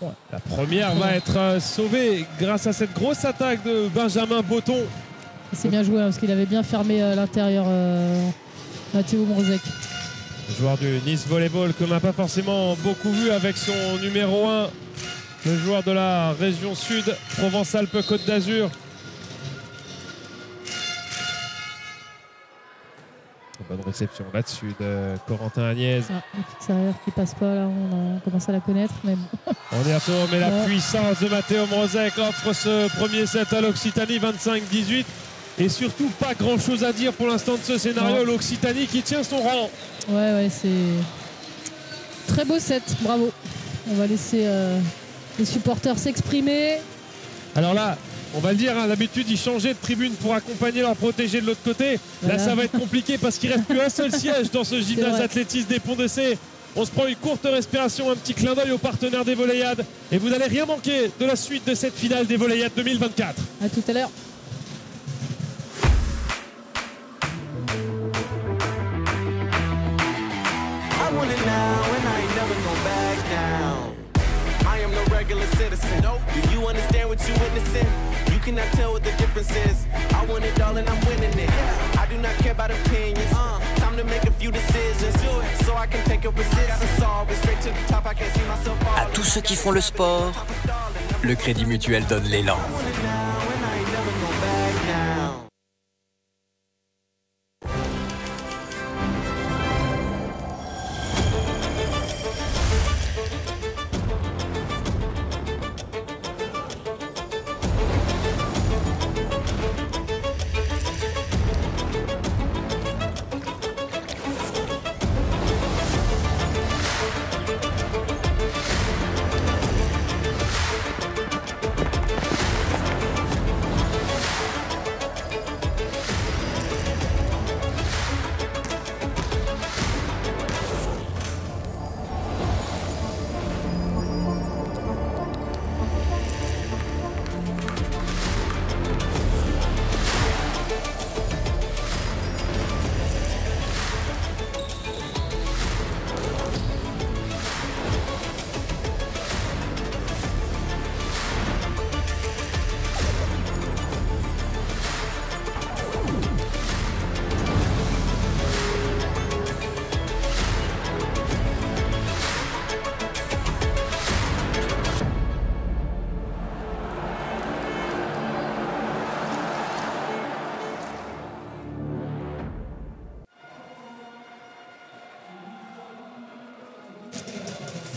Speaker 1: Ouais. La première va être sauvée grâce à cette grosse attaque de Benjamin Botton.
Speaker 2: C'est bien joué hein, parce qu'il avait bien fermé l'intérieur Mathéo Mrozek.
Speaker 1: Le joueur du Nice Volleyball qu'on n'a pas forcément beaucoup vu avec son numéro 1. Le joueur de la région sud, Provence-Alpes-Côte d'Azur. Bonne réception là-dessus de Corentin Agnès.
Speaker 2: Ah, une fixe arrière qui passe pas là, on commence à la connaître. Mais bon.
Speaker 1: On y retourne, mais la puissance de Mathéo Mrozek offre ce premier set à l'Occitanie, 25-18. Et surtout, pas grand-chose à dire pour l'instant de ce scénario. L'Occitanie qui tient son rang.
Speaker 2: Ouais, c'est très beau set, bravo. On va laisser les supporters s'exprimer.
Speaker 1: Alors là, on va le dire, hein, d'habitude ils changeaient de tribune pour accompagner leurs protégés de l'autre côté. Voilà. Là ça va être compliqué parce qu'il ne reste qu'un seul siège dans ce gymnase athlétisme des Ponts de C. On se prend une courte respiration, un petit clin d'œil aux partenaires des Volleyades. Et vous n'allez rien manquer de la suite de cette finale des Volleyades 2024.
Speaker 2: A tout à l'heure.
Speaker 3: Citizen. Nope. Do you understand what you're witnessing? You cannot tell what the difference is. I want it all and I'm winning it. I do not care about opinions. Time to make a few decisions. So I can take a position. Solve it straight to the top. I can't see myself.
Speaker 4: À tous ceux qui font le sport, le Crédit Mutuel donne l'élan.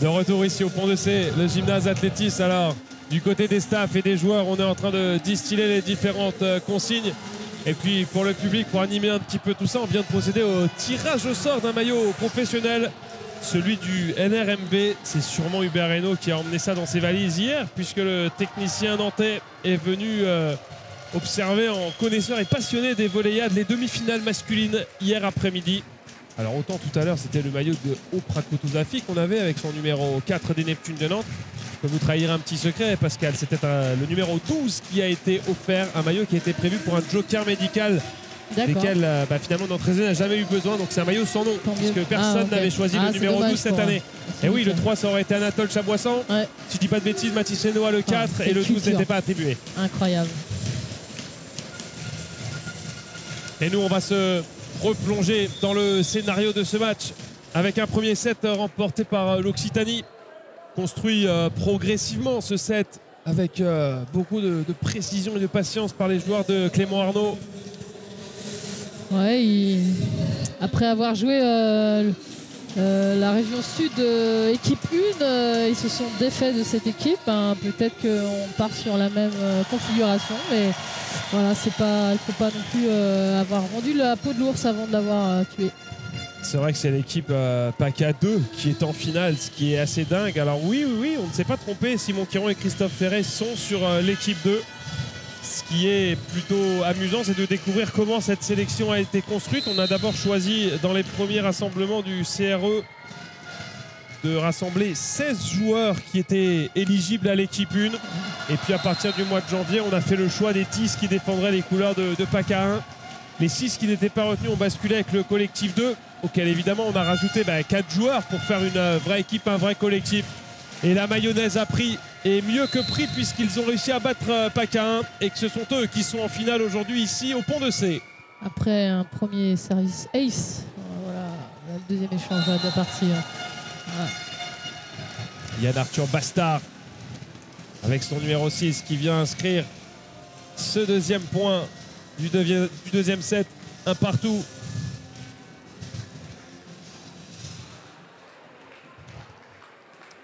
Speaker 1: De retour ici au Pont de C, le gymnase athlétisme. Alors, du côté des staffs et des joueurs, on est en train de distiller les différentes consignes. Et puis pour le public, pour animer un petit peu tout ça, on vient de procéder au tirage au sort d'un maillot professionnel. Celui du NRMV, c'est sûrement Hubert Reynaud qui a emmené ça dans ses valises hier, puisque le technicien nantais est venu observer en connaisseur et passionné des Volleyades les demi-finales masculines hier après-midi. Alors autant tout à l'heure c'était le maillot de Oprah Kutuzaffi qu'on avait avec son numéro 4 des Neptunes de Nantes. Je peux vous trahir un petit secret, Pascal, c'était le numéro 12 qui a été offert, un maillot qui a été prévu pour un joker médical, desquels finalement notre réseau n'a jamais eu besoin, donc c'est un maillot sans nom, puisque personne n'avait choisi le numéro 12 cette année. Et oui, le 3 ça aurait été Anatole Chaboissan, si je dis pas de bêtises, Mathis Lenoir le 4 et le 12 n'était pas attribué.
Speaker 2: Incroyable.
Speaker 1: Et nous on va se replonger dans le scénario de ce match avec un premier set remporté par l'Occitanie. Construit progressivement ce set avec beaucoup de précision et de patience par les joueurs de Clément Arnaud.
Speaker 2: Ouais, après avoir joué la région sud équipe 1, ils se sont défaits de cette équipe. Peut-être qu'on part sur la même configuration, mais voilà, il ne faut pas non plus avoir vendu la peau de l'ours avant de l'avoir tué.
Speaker 1: C'est vrai que c'est l'équipe PACA 2 qui est en finale, ce qui est assez dingue. Alors oui, on ne s'est pas trompé. Simon Quiron et Christophe Ferret sont sur l'équipe 2. Ce qui est plutôt amusant, c'est de découvrir comment cette sélection a été construite. On a d'abord choisi dans les premiers rassemblements du CRE de rassembler 16 joueurs qui étaient éligibles à l'équipe 1. Et puis à partir du mois de janvier, on a fait le choix des 10 qui défendraient les couleurs de PACA 1. Les 6 qui n'étaient pas retenus ont basculé avec le collectif 2, auquel évidemment on a rajouté 4 joueurs pour faire une vraie équipe, un vrai collectif. Et la mayonnaise a pris, et mieux que pris, puisqu'ils ont réussi à battre PACA 1 et que ce sont eux qui sont en finale aujourd'hui ici au Pont de C.
Speaker 2: Après un premier service ace, voilà, le deuxième échange de partie. Voilà.
Speaker 1: Yann Arthur Bastard avec son numéro 6 qui vient inscrire ce deuxième point du deuxième set, un partout.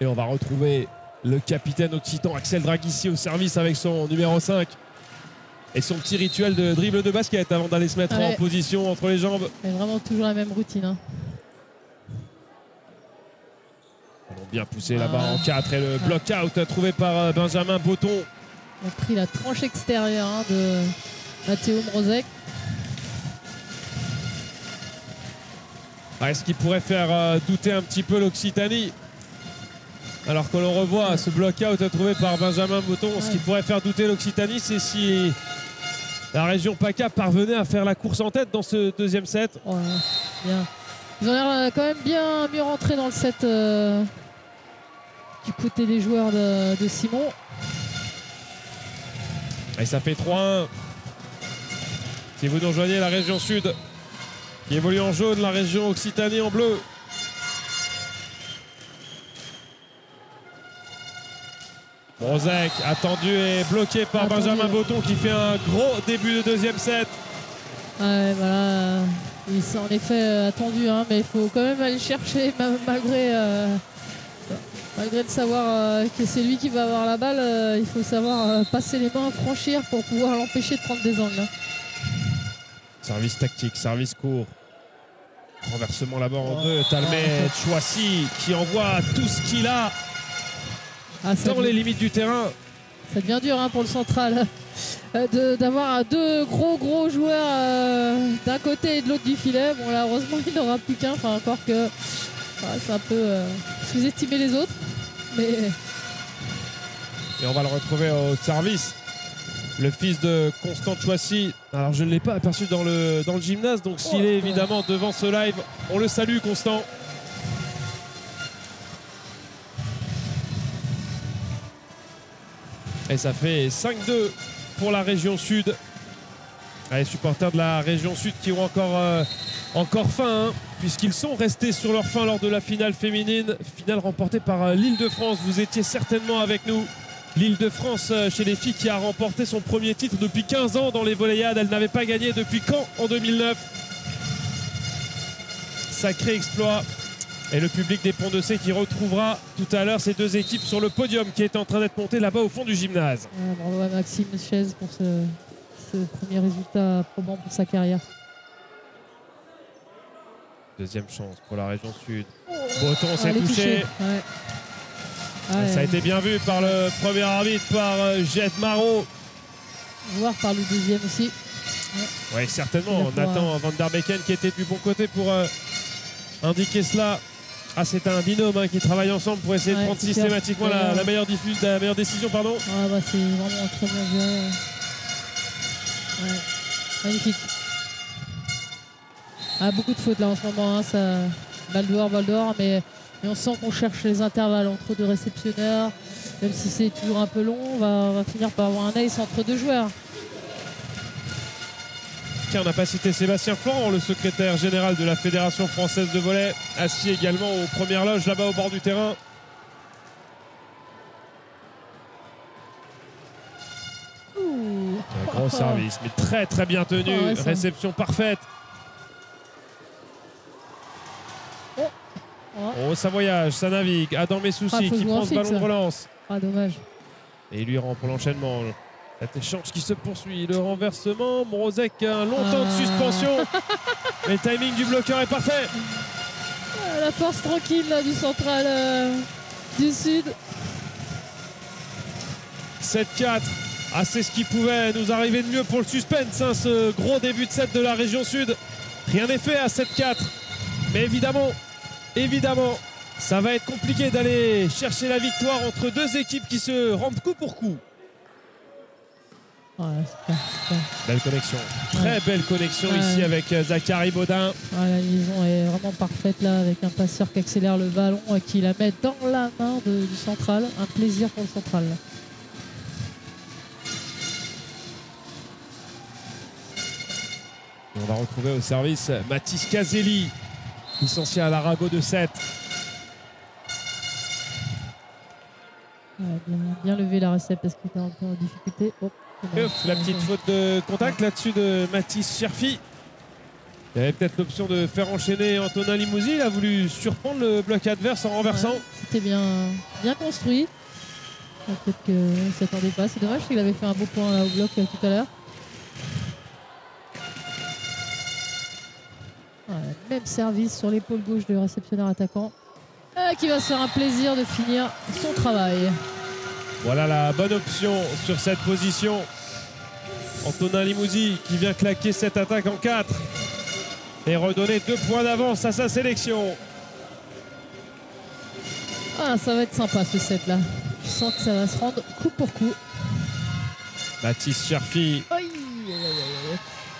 Speaker 1: Et on va retrouver le capitaine occitan Axel Dragissi au service avec son numéro 5 et son petit rituel de dribble de basket avant d'aller se mettre en position entre les jambes.
Speaker 2: C'est vraiment toujours la même routine. Hein.
Speaker 1: Ils ont bien poussé là-bas en 4 et le block-out trouvé par Benjamin Botton.
Speaker 2: Il a pris la tranche extérieure de Mathéo Mrozek.
Speaker 1: Est-ce qu'il pourrait faire douter un petit peu l'Occitanie? Alors que l'on revoit ce block-out trouvé par Benjamin Botton, ce qui pourrait faire douter l'Occitanie, c'est si la région PACA parvenait à faire la course en tête dans ce deuxième set.
Speaker 2: Oh, bien. Ils ont l'air quand même bien mieux rentrés dans le set du côté des joueurs de Simon.
Speaker 1: Et ça fait 3-1. Si vous nous rejoignez, la région sud qui évolue en jaune, la région Occitanie en bleu. Mrozek attendu et bloqué par Benjamin Botton qui fait un gros début de deuxième set.
Speaker 2: Ouais, voilà. Il s'est en effet attendu, mais il faut quand même aller chercher malgré de savoir que c'est lui qui va avoir la balle. Il faut savoir passer les mains, franchir pour pouvoir l'empêcher de prendre des angles.
Speaker 1: Service tactique, service court. Renversement là-bas en deux. Talmet Chouassi qui envoie tout ce qu'il a dans les limites du terrain.
Speaker 2: Ça devient dur pour le central d'avoir deux gros joueurs d'un côté et de l'autre du filet. Bon là heureusement il n'aura plus qu'un, encore que c'est un peu sous-estimer les autres. Mais...
Speaker 1: Et on va le retrouver au service. Le fils de Constant Chouassi. Alors je ne l'ai pas aperçu dans le gymnase, donc s'il est évidemment devant ce live, on le salue Constant. Et ça fait 5-2 pour la région sud. Les supporters de la région sud qui ont encore faim, puisqu'ils sont restés sur leur faim lors de la finale féminine. Finale remportée par l'Île-de-France. Vous étiez certainement avec nous. L'Île-de-France chez les filles qui a remporté son premier titre depuis 15 ans dans les volleyades. Elle n'avait pas gagné depuis quand? En 2009. Sacré exploit. Et le public des Ponts de C qui retrouvera tout à l'heure ces deux équipes sur le podium qui est en train d'être monté là-bas au fond du gymnase.
Speaker 2: Bravo à Maxime Chaise pour ce premier résultat probant pour sa carrière.
Speaker 1: Deuxième chance pour la région sud. Botton s'est touché. Ça a été bien vu par le premier arbitre, par Jette Marot.
Speaker 2: Voir par le deuxième aussi.
Speaker 1: Oui, certainement. Nathan Van Der Becken qui était du bon côté pour indiquer cela. C'est un binôme qui travaille ensemble pour essayer de prendre systématiquement la meilleure décision. Pardon.
Speaker 2: C'est vraiment très bien joué. Magnifique. Beaucoup de fautes là en ce moment. Balle dehors, mais on sent qu'on cherche les intervalles entre deux réceptionneurs. Même si c'est toujours un peu long, on va finir par avoir un ace entre deux joueurs.
Speaker 1: On n'a pas cité Sébastien Florent, le secrétaire général de la Fédération française de volley, assis également aux premières loges là-bas au bord du terrain. Un gros service, mais très bien tenu. Réception parfaite. Ça voyage, ça navigue. Adam Messouci qui prend ce ballon de relance.
Speaker 2: Dommage.
Speaker 1: Et il lui rend pour l'enchaînement. Cet échange qui se poursuit, le renversement, Mrozek, un long temps de suspension. Mais le timing du bloqueur est parfait.
Speaker 2: La force tranquille là, du central du sud.
Speaker 1: 7-4. C'est ce qui pouvait nous arriver de mieux pour le suspense, ce gros début de set de la région sud. Rien n'est fait à 7-4. Mais évidemment, ça va être compliqué d'aller chercher la victoire entre deux équipes qui se rendent coup pour coup.
Speaker 2: Ouais, super.
Speaker 1: Belle connexion. Très belle connexion ici avec Zachary Baudin.
Speaker 2: Ouais, la liaison est vraiment parfaite là, avec un passeur qui accélère le ballon et qui la met dans la main du central. Un plaisir pour le central. Là.
Speaker 1: Et on va retrouver au service Mathis Caselli, licencié à l'Arago de 7.
Speaker 2: Ouais, bien levé la recette parce qu'il était un peu en difficulté. Oh,
Speaker 1: La petite faute de contact là-dessus de Mathis Cherfi. Il y avait peut-être l'option de faire enchaîner Antonin Limousi. Il a voulu surprendre le bloc adverse en renversant.
Speaker 2: Ouais, c'était bien construit. Peut-être qu'il ne s'attendait pas. C'est dommage qu'il avait fait un beau point là au bloc tout à l'heure. Même service sur l'épaule gauche du réceptionneur attaquant. Qui va se faire un plaisir de finir son travail.
Speaker 1: Voilà la bonne option sur cette position. Antonin Limousi qui vient claquer cette attaque en 4 et redonner 2 points d'avance à sa sélection.
Speaker 2: Ah, ça va être sympa ce set là. Je sens que ça va se rendre coup pour coup.
Speaker 1: Mathis Cherfi.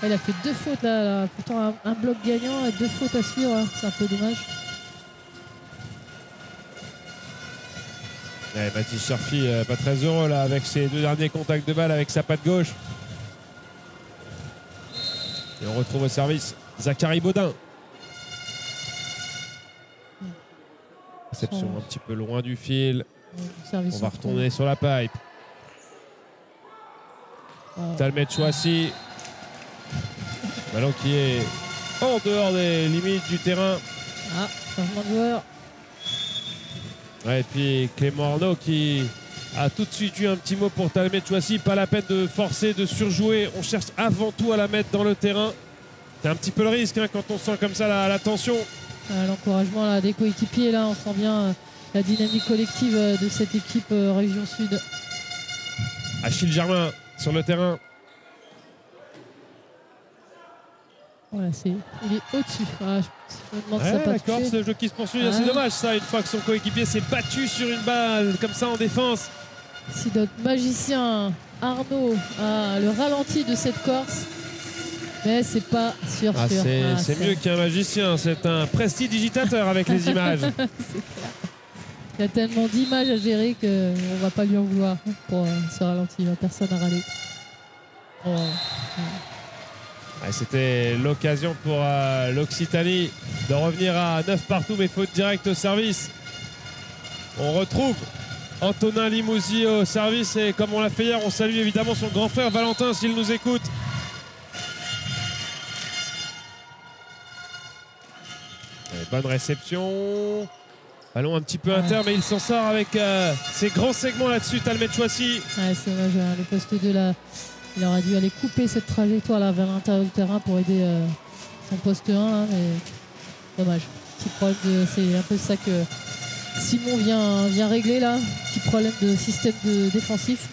Speaker 2: Elle a fait 2 fautes là. Pourtant un bloc gagnant et 2 fautes à suivre. Hein. C'est un peu dommage.
Speaker 1: Ouais, Mathis Cherfi pas très heureux là avec ses 2 derniers contacts de balle avec sa patte gauche. Et on retrouve au service Zachary Baudin. Réception un petit peu loin du fil. On va retourner sur la pipe. Talmet Chouassi. Ballon qui est en dehors des limites du terrain.
Speaker 2: Ah, changement de joueur.
Speaker 1: Ouais, et puis Clément Arnaud qui a tout de suite eu un petit mot pour Talmet Chouassi. Pas la peine de forcer, de surjouer. On cherche avant tout à la mettre dans le terrain. C'est un petit peu le risque hein, quand on sent comme ça la tension.
Speaker 2: L'encouragement des coéquipiers, là, on sent bien la dynamique collective de cette équipe Région Sud.
Speaker 1: Achille Germain sur le terrain.
Speaker 2: Voilà, il est au-dessus. Ah, je me demande si ça pas
Speaker 1: d'accord, c'est le jeu qui se poursuit. C'est dommage ça, une fois que son coéquipier s'est battu sur une balle comme ça en défense.
Speaker 2: Si notre magicien Arnaud a le ralenti de cette Corse, mais c'est pas sûr.
Speaker 1: C'est mieux qu'un magicien, c'est un prestidigitateur avec les images.
Speaker 2: Il y a tellement d'images à gérer qu'on ne va pas lui en vouloir pour ce ralenti. Personne n'a râlé.
Speaker 1: C'était l'occasion pour l'Occitanie de revenir à 9 partout, mais faute directe au service. On retrouve Antonin Limousi au service et comme on l'a fait hier, on salue évidemment son grand frère Valentin s'il nous écoute. Bonne réception. Ballon un petit peu inter, mais il s'en sort avec ses grands segments là-dessus, Talmet Chouassi.
Speaker 2: C'est dommage, le poste 2 là. Il aurait dû aller couper cette trajectoire là vers l'intérieur du terrain pour aider son poste 1 là, mais dommage. Petit problème c'est un peu ça que Simon vient régler là. Petit problème de système défensif.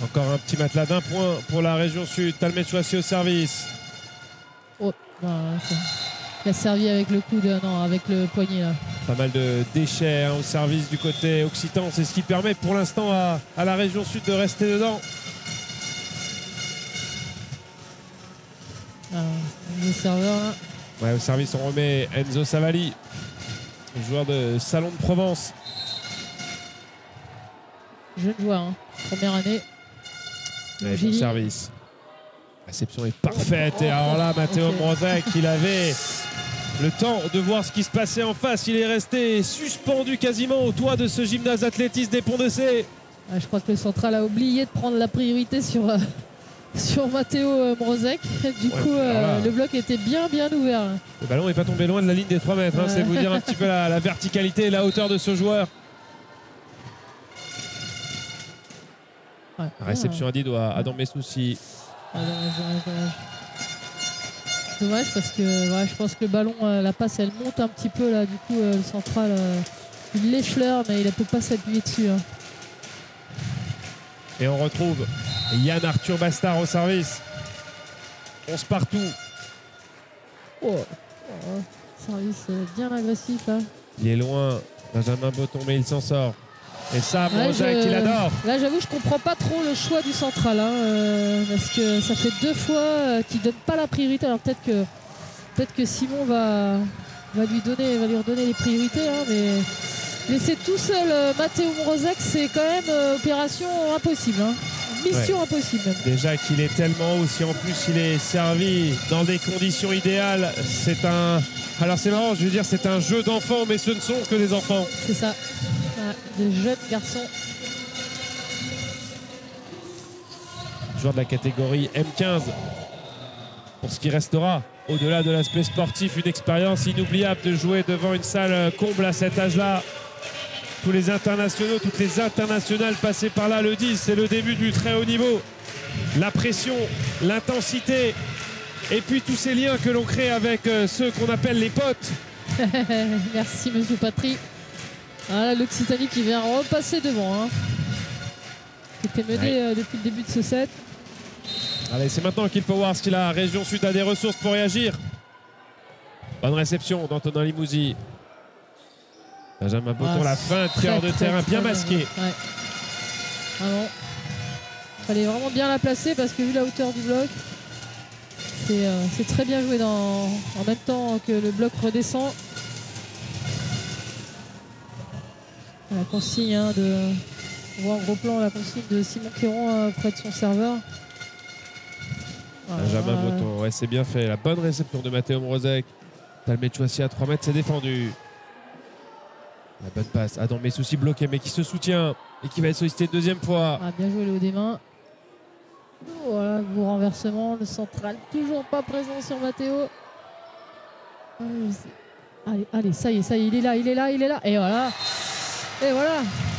Speaker 1: Encore un petit matelas d'1 point pour la région sud. Talmet Chouassi au service.
Speaker 2: Il a servi avec le coude, avec le poignet là.
Speaker 1: Pas mal de déchets au service du côté occitan. C'est ce qui permet pour l'instant à la région sud de rester dedans.
Speaker 2: Le serveur là.
Speaker 1: Ouais, au service on remet Enzo Savali, joueur de Salon de Provence.
Speaker 2: Jeune joueur, première année.
Speaker 1: Ouais, bon service. La réception est parfaite. Et alors là, Matteo Mrozek, il avait le temps de voir ce qui se passait en face. Il est resté suspendu quasiment au toit de ce gymnase athlétisme des Ponts-de-Cé.
Speaker 2: Je crois que le central a oublié de prendre la priorité sur Matteo Mrozek. Du coup, le bloc était bien ouvert.
Speaker 1: Le ballon n'est pas tombé loin de la ligne des 3 mètres. C'est vous dire un petit peu la verticalité et la hauteur de ce joueur. La réception Adid à Adam Messouci.
Speaker 2: Dommage parce que je pense que le ballon, la passe elle monte un petit peu là, du coup le central il l'effleure mais il ne peut pas s'appuyer dessus.
Speaker 1: Et on retrouve Yann Arthur Bastard au service. 11 partout.
Speaker 2: Service bien agressif là.
Speaker 1: Il est loin, Benjamin Botton, mais il s'en sort. Et ça, Morozek, il adore.
Speaker 2: Là, j'avoue, je comprends pas trop le choix du central, hein, parce que ça fait 2 fois qu'il donne pas la priorité. Alors peut-être que Simon va lui redonner les priorités, hein, mais laisser tout seul Matteo Morozek, c'est quand même opération impossible, hein. Mission impossible même.
Speaker 1: Déjà qu'il est tellement haut, si en plus il est servi dans des conditions idéales, c'est un... Alors c'est marrant, je veux dire, c'est un jeu d'enfants, mais ce ne sont que des enfants.
Speaker 2: C'est ça, voilà, de jeunes garçons.
Speaker 1: Joueur de la catégorie M15. Pour ce qui restera, au-delà de l'aspect sportif, une expérience inoubliable de jouer devant une salle comble à cet âge-là. Tous les internationaux, toutes les internationales passées par là le disent, c'est le début du très haut niveau. La pression, l'intensité, et puis tous ces liens que l'on crée avec ceux qu'on appelle les potes.
Speaker 2: Merci monsieur Patry. Voilà l'Occitanie qui vient repasser devant, hein. Qui était mené depuis le début de ce set.
Speaker 1: Allez, c'est maintenant qu'il faut voir si la région sud a des ressources pour réagir. Bonne réception d'Antonin Limousi. Benjamin Botton, la fin, tireur de terrain bien masqué.
Speaker 2: Ouais. Vraiment. Fallait vraiment bien la placer parce que vu la hauteur du bloc, c'est très bien joué en même temps que le bloc redescend. La consigne on voit en gros plan la consigne de Simon Quéron près de son serveur.
Speaker 1: Benjamin Botton, ouais, c'est bien fait. La bonne réception de Matteo Morozek. Talmet Chouassi à 3 mètres, c'est défendu. La bonne passe. Adam Messouci bloqué, mais qui se soutient et qui va être sollicité une 2e fois.
Speaker 2: Bien joué le haut des mains. Voilà, le beau renversement. Le central toujours pas présent sur Matteo. Allez, ça y est, il est là. Et voilà.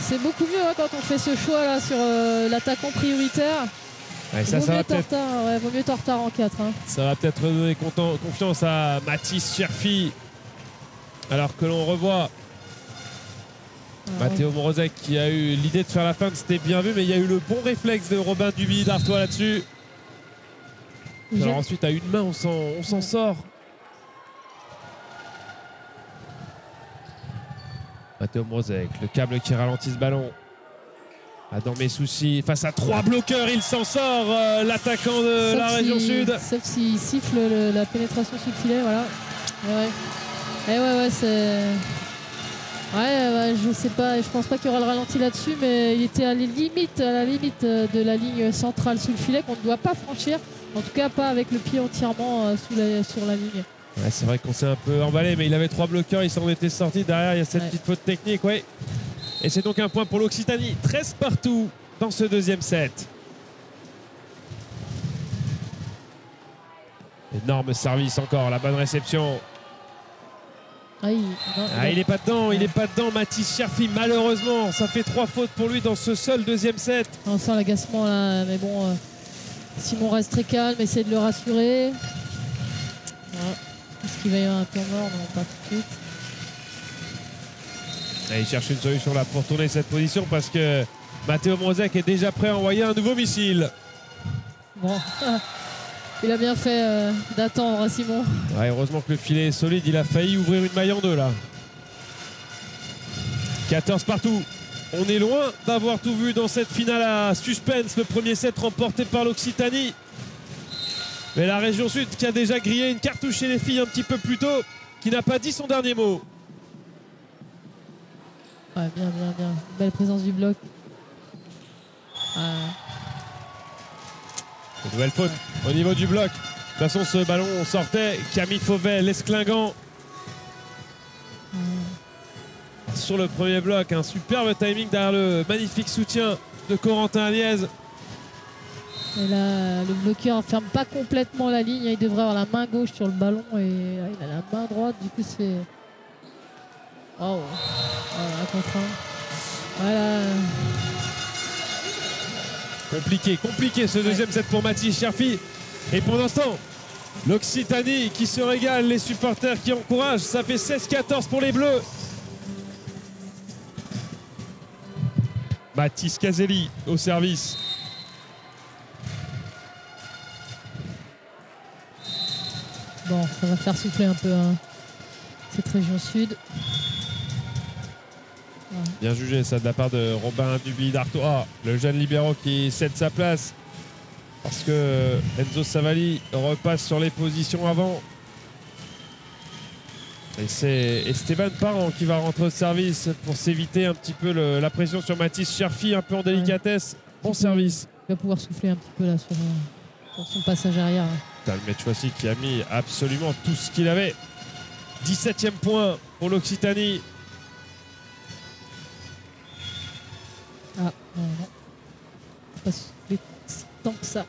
Speaker 2: C'est beaucoup mieux, hein, quand on fait ce choix là sur l'attaquant prioritaire.
Speaker 1: Ouais, ça va peut-être.
Speaker 2: Vaut mieux être en retard en 4. Hein.
Speaker 1: Ça va peut-être donner confiance à Mathis Cherfi. Alors que l'on revoit Matteo Morozek qui a eu l'idée de faire la feinte, c'était bien vu, mais il y a eu le bon réflexe de Robin Duby d'Artois là-dessus. Alors ensuite à une main on s'en sort. Matteo Morozek, le câble qui ralentit ce ballon. Adam Messouci face à 3 bloqueurs, il s'en sort, l'attaquant de la région sud.
Speaker 2: Sauf s'il siffle la pénétration sous le filet, voilà. Ouais, c'est... Ouais, je sais pas, je pense pas qu'il y aura le ralenti là-dessus, mais il était à la limite de la ligne centrale sous le filet qu'on ne doit pas franchir. En tout cas, pas avec le pied entièrement sur la ligne.
Speaker 1: Ouais, c'est vrai qu'on s'est un peu emballé, mais il avait 3 bloqueurs, il s'en était sorti. Derrière, il y a cette petite faute technique, ouais. Et c'est donc un point pour l'Occitanie. 13 partout dans ce 2e set. Énorme service encore, la bonne réception. Il n'est pas dedans, Mathis Cherfi, malheureusement. Ça fait 3 fautes pour lui dans ce seul 2e set.
Speaker 2: On sent l'agacement là, mais bon, Simon reste très calme, essaie de le rassurer. Est-ce qu'il va y avoir un temps mort? Non, pas tout de suite.
Speaker 1: Et il cherche une solution là pour tourner cette position parce que Matteo Morozek est déjà prêt à envoyer un nouveau missile.
Speaker 2: Bon, il a bien fait d'attendre, Simon.
Speaker 1: Ouais, heureusement que le filet est solide, il a failli ouvrir une maille en 2 là. 14 partout. On est loin d'avoir tout vu dans cette finale à suspense. Le premier set remporté par l'Occitanie. Mais la région sud qui a déjà grillé une cartouche chez les filles un petit peu plus tôt, qui n'a pas dit son dernier mot.
Speaker 2: Ouais, bien. Belle présence du bloc.
Speaker 1: Nouvelle faute au niveau du bloc. De toute façon, ce ballon sortait. Camille Fauvet, l'esclingant. Sur le premier bloc, un superbe timing derrière le magnifique soutien de Corentin Agnès.
Speaker 2: Et là, le bloqueur ne ferme pas complètement la ligne. Il devrait avoir la main gauche sur le ballon et il a la main droite. Du coup, c'est... Oh, un contre un. Voilà.
Speaker 1: Compliqué ce 2e set pour Mathis Cherfi. Et pour l'instant, l'Occitanie qui se régale, les supporters qui encouragent. Ça fait 16-14 pour les Bleus. Mathis Caselli au service.
Speaker 2: Bon, ça va faire souffler un peu cette région sud.
Speaker 1: Bien jugé ça de la part de Robin Duby d'Artois. Ah, le jeune libéro qui cède sa place parce que Enzo Savali repasse sur les positions avant. Et c'est Esteban Parent qui va rentrer au service pour s'éviter un petit peu la pression sur Mathis Cherfi, un peu en délicatesse. Bon service.
Speaker 2: Il va pouvoir souffler un petit peu là sur son passage arrière.
Speaker 1: Talmet Chouassi qui a mis absolument tout ce qu'il avait. 17e point pour l'Occitanie.
Speaker 2: Ah, non. Pas souffler tant que ça.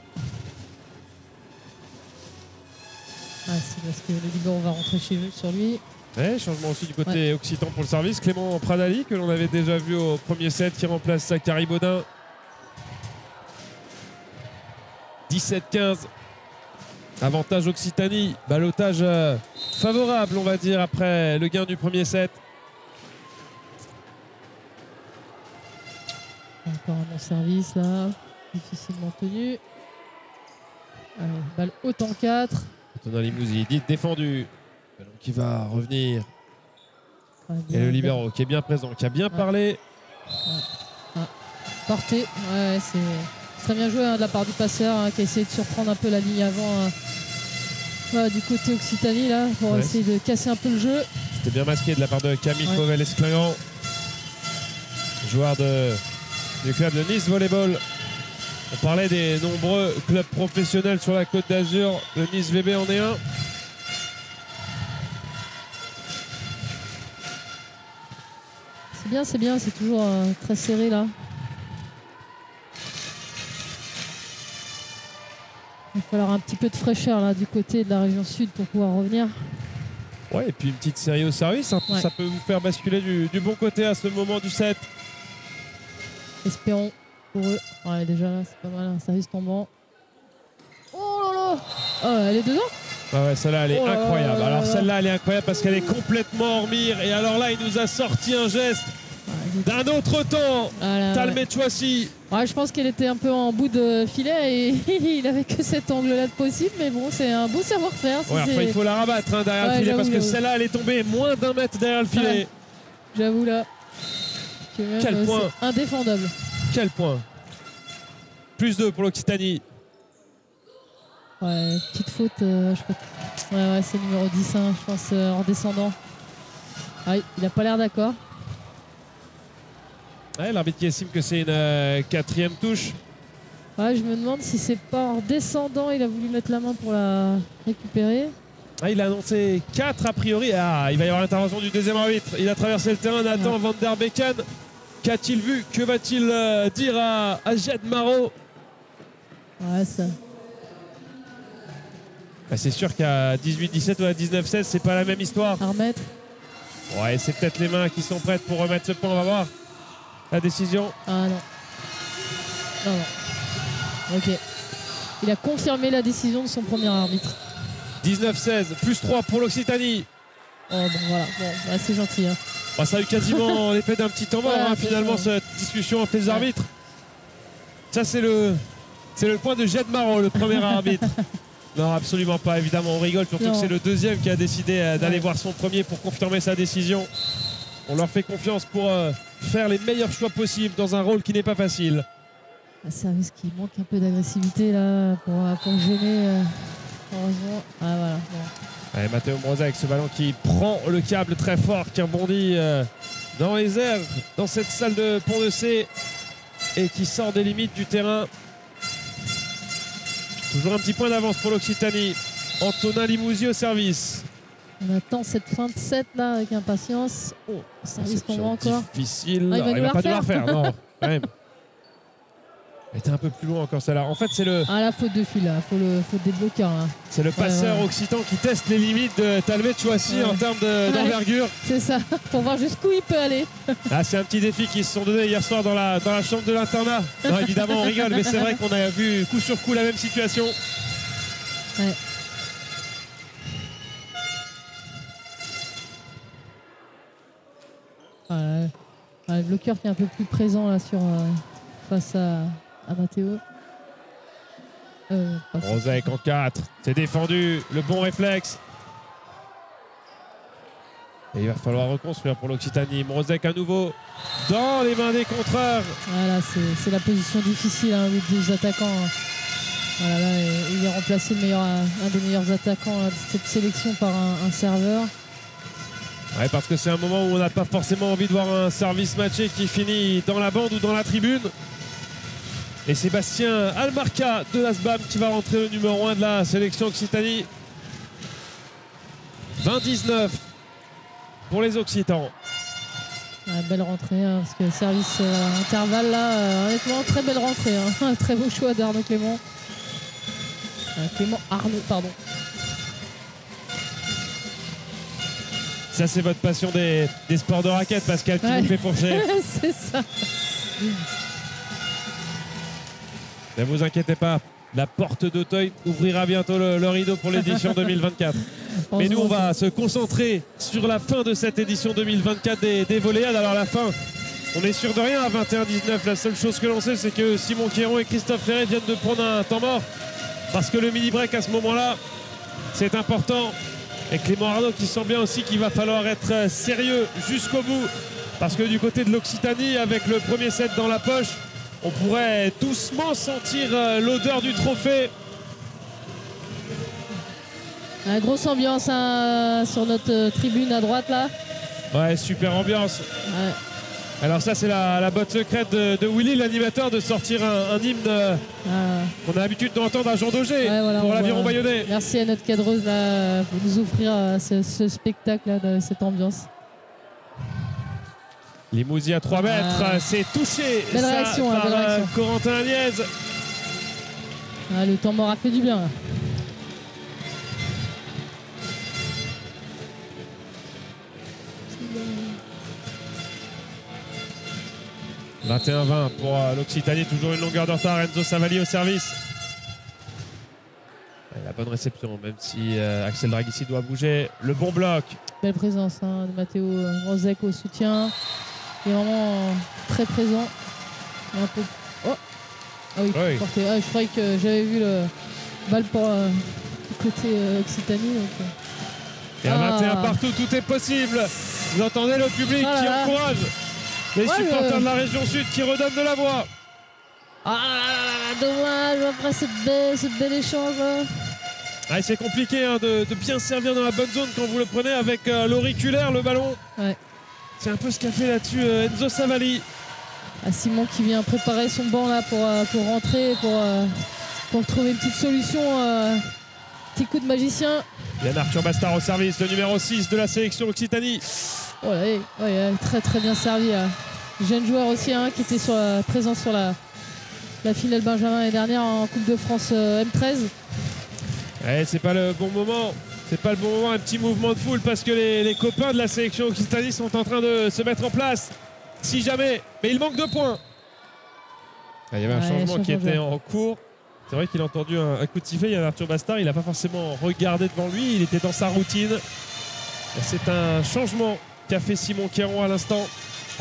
Speaker 2: Ah, c'est parce que le libéro va rentrer chez eux sur lui.
Speaker 1: Ouais, changement aussi du côté occitan pour le service. Clément Pradali, que l'on avait déjà vu au premier set, qui remplace Zachary Baudin. 17-15. Avantage Occitanie. Ballottage favorable, on va dire, après le gain du premier set.
Speaker 2: Encore un bon service là. Difficilement tenu. Allez, balle haute en 4.
Speaker 1: Antonin Limousi, dit défendu. Ballon qui va revenir. Et le libéro qui est bien présent, qui a bien parlé.
Speaker 2: Porté. Ouais, c'est très bien joué de la part du passeur qui a essayé de surprendre un peu la ligne avant du côté Occitanie là, pour essayer de casser un peu le jeu.
Speaker 1: C'était bien masqué de la part de Camille Fauvel-Esclingan, joueur du club de Nice Volleyball. On parlait des nombreux clubs professionnels sur la Côte d'Azur. Le Nice VB en est un.
Speaker 2: C'est bien, c'est toujours très serré là. Il va falloir un petit peu de fraîcheur là du côté de la région sud pour pouvoir revenir.
Speaker 1: Ouais, et puis une petite série au service, hein, ça peut vous faire basculer du bon côté à ce moment du set.
Speaker 2: Espérons pour eux. Ouais, déjà là, c'est pas mal, un service tombant. Oh là là! Oh, elle est dedans?
Speaker 1: Ah ouais, celle-là, elle est incroyable. Alors celle-là, elle est incroyable parce qu'elle est complètement hors mire. Et alors là, il nous a sorti un geste d'un autre temps. Talmet Chouassi.
Speaker 2: Ouais, je pense qu'elle était un peu en bout de filet et il avait que cet angle-là de possible. Mais bon, c'est un beau savoir-faire.
Speaker 1: Ouais, enfin, il faut la rabattre derrière le filet parce que celle-là, elle est tombée moins d'1 mètre derrière le filet.
Speaker 2: Ouais, j'avoue là.
Speaker 1: Quel point!
Speaker 2: Indéfendable.
Speaker 1: Quel point! Plus 2 pour l'Occitanie.
Speaker 2: Ouais, petite faute, je crois. Ouais, c'est numéro 10, hein, je pense, en descendant. Ah, il n'a pas l'air d'accord.
Speaker 1: Ouais, l'arbitre qui estime que c'est une 4e touche.
Speaker 2: Ouais, je me demande si c'est pas en descendant, il a voulu mettre la main pour la récupérer.
Speaker 1: Ah, il a annoncé 4 a priori. Ah, il va y avoir l'intervention du deuxième arbitre. Il a traversé le terrain, Nathan Van Der Becken. Qu'a-t-il vu? Que va-t-il dire à Jed Marot?
Speaker 2: Ouais, ça.
Speaker 1: Bah, c'est sûr qu'à 18-17 ou à 19-16, c'est pas la même histoire.
Speaker 2: À remettre.
Speaker 1: Ouais, c'est peut-être les mains qui sont prêtes pour remettre ce point. On va voir la décision.
Speaker 2: Ah non. Non. Ok. Il a confirmé la décision de son premier arbitre.
Speaker 1: 19-16, plus 3 pour l'Occitanie.
Speaker 2: Oh bon, voilà. Bon, bah, c'est gentil. Hein.
Speaker 1: Bah, ça a eu quasiment l'effet d'un petit temps mort, finalement, cette discussion entre les arbitres. Ça, c'est le point de Jed Marot, le premier arbitre. Non, absolument pas, évidemment, on rigole, surtout que c'est le deuxième qui a décidé d'aller voir son premier pour confirmer sa décision. On leur fait confiance pour faire les meilleurs choix possibles dans un rôle qui n'est pas facile.
Speaker 2: Un service qui manque un peu d'agressivité là pour gêner. Heureusement. Ah voilà. Bon.
Speaker 1: Allez, Matteo Broza avec ce ballon qui prend le câble très fort, qui rebondit dans les airs, dans cette salle de Pont de C et qui sort des limites du terrain. Toujours un petit point d'avance pour l'Occitanie. Antonin Limousi au service.
Speaker 2: On attend cette fin de set là avec impatience. Oh, service tombant encore.
Speaker 1: Difficile.
Speaker 2: Ah, il va
Speaker 1: pas devoir faire, non. Quand même. Elle était un peu plus loin encore celle-là. En fait, c'est le.
Speaker 2: Ah, la faute de fil là. Faut des bloqueurs là.
Speaker 1: C'est le passeur occitan qui teste les limites de Talmet Chouassi en termes d'envergure.
Speaker 2: C'est ça. Pour voir jusqu'où il peut aller.
Speaker 1: Ah, c'est un petit défi qu'ils se sont donnés hier soir dans la chambre de l'internat. Non, évidemment, on rigole, mais c'est vrai qu'on a vu coup sur coup la même situation.
Speaker 2: Ouais. Le bloqueur qui est un peu plus présent là face à Matteo.
Speaker 1: Rozek en 4, c'est défendu, le bon réflexe. Et il va falloir reconstruire pour l'Occitanie. Mrozek à nouveau dans les mains des contreurs.
Speaker 2: Voilà, c'est la position difficile hein, des attaquants. Voilà, là, il est remplacé un des meilleurs attaquants de cette sélection par un serveur.
Speaker 1: Ouais, parce que c'est un moment où on n'a pas forcément envie de voir un service matché qui finit dans la bande ou dans la tribune. Et Sébastien Almarca de l'Asbam qui va rentrer le numéro 1 de la sélection Occitanie. 20-19 pour les Occitans.
Speaker 2: Belle rentrée, hein, parce que le service intervalle là, honnêtement, très belle rentrée. Hein. Un très beau choix d'Arnaud Clément. Clément Arnaud, pardon.
Speaker 1: Ça, c'est votre passion des sports de raquette, Pascal, qui vous fait fourcher.
Speaker 2: C'est ça.
Speaker 1: Ne vous inquiétez pas, la porte d'Auteuil ouvrira bientôt le rideau pour l'édition 2024. Mais nous, on va se concentrer sur la fin de cette édition 2024 des Voléades. Alors la fin, on est sûr de rien à 21-19. La seule chose que l'on sait, c'est que Simon Quéron et Christophe Ferré viennent de prendre un temps mort. Parce que le mini-break à ce moment-là, c'est important. Et Clément Arnaud qui sent bien aussi qu'il va falloir être sérieux jusqu'au bout. Parce que du côté de l'Occitanie, avec le premier set dans la poche, on pourrait doucement sentir l'odeur du trophée.
Speaker 2: Grosse ambiance hein, sur notre tribune à droite là.
Speaker 1: Ouais, super ambiance.
Speaker 2: Ouais.
Speaker 1: Alors ça, c'est la botte secrète de Willy, l'animateur, de sortir un hymne qu'on a l'habitude d'entendre à Jean Daugé
Speaker 2: voilà,
Speaker 1: pour l'Aviron Bayonnais.
Speaker 2: Merci à notre cadreuse là, pour nous offrir ce spectacle là, cette ambiance.
Speaker 1: Limousin à 3 mètres, c'est touché.
Speaker 2: Belle réaction,
Speaker 1: par
Speaker 2: belle réaction.
Speaker 1: Corentin Agnès.
Speaker 2: Le temps mort a fait du bien. Là.
Speaker 1: « 21-20 pour l'Occitanie, toujours une longueur de retard. Enzo Savali au service. La bonne réception, même si Axel Dragici doit bouger. Le bon bloc.
Speaker 2: Belle présence hein, de Matteo Mrozek au soutien. Il est vraiment très présent. Et un peu... Oh ah oui, porté. Ah, je croyais que j'avais vu le balle pour côté Occitanie. Donc...
Speaker 1: Et à 21 partout, tout est possible. Vous entendez le public qui encourage. Les supporters de la région sud qui redonnent de la voix.
Speaker 2: Dommage après ce bel échange.
Speaker 1: Ah, c'est compliqué hein, de bien servir dans la bonne zone quand vous le prenez avec l'auriculaire, le ballon.
Speaker 2: Ouais.
Speaker 1: C'est un peu ce qu'a fait là-dessus Enzo Savali.
Speaker 2: Simon qui vient préparer son banc là pour rentrer, pour trouver une petite solution. Petit coup de magicien.
Speaker 1: Yann Arthur Bastard au service, le numéro 6 de la sélection Occitanie.
Speaker 2: Ouais, très très bien servi. Jeune joueur aussi hein, qui était présent sur la finale Benjamin l'année dernière en Coupe de France M13.
Speaker 1: Ouais, c'est pas le bon moment. C'est pas le bon moment, un petit mouvement de foule parce que les copains de la sélection Occitanie sont en train de se mettre en place. Si jamais, mais il manque 2 points. Il y avait un changement qui était en cours. C'est vrai qu'il a entendu un coup de sifflet. Yann Arthur Bastard, il n'a pas forcément regardé devant lui. Il était dans sa routine. C'est un changement qu'a fait Simon Quéron à l'instant.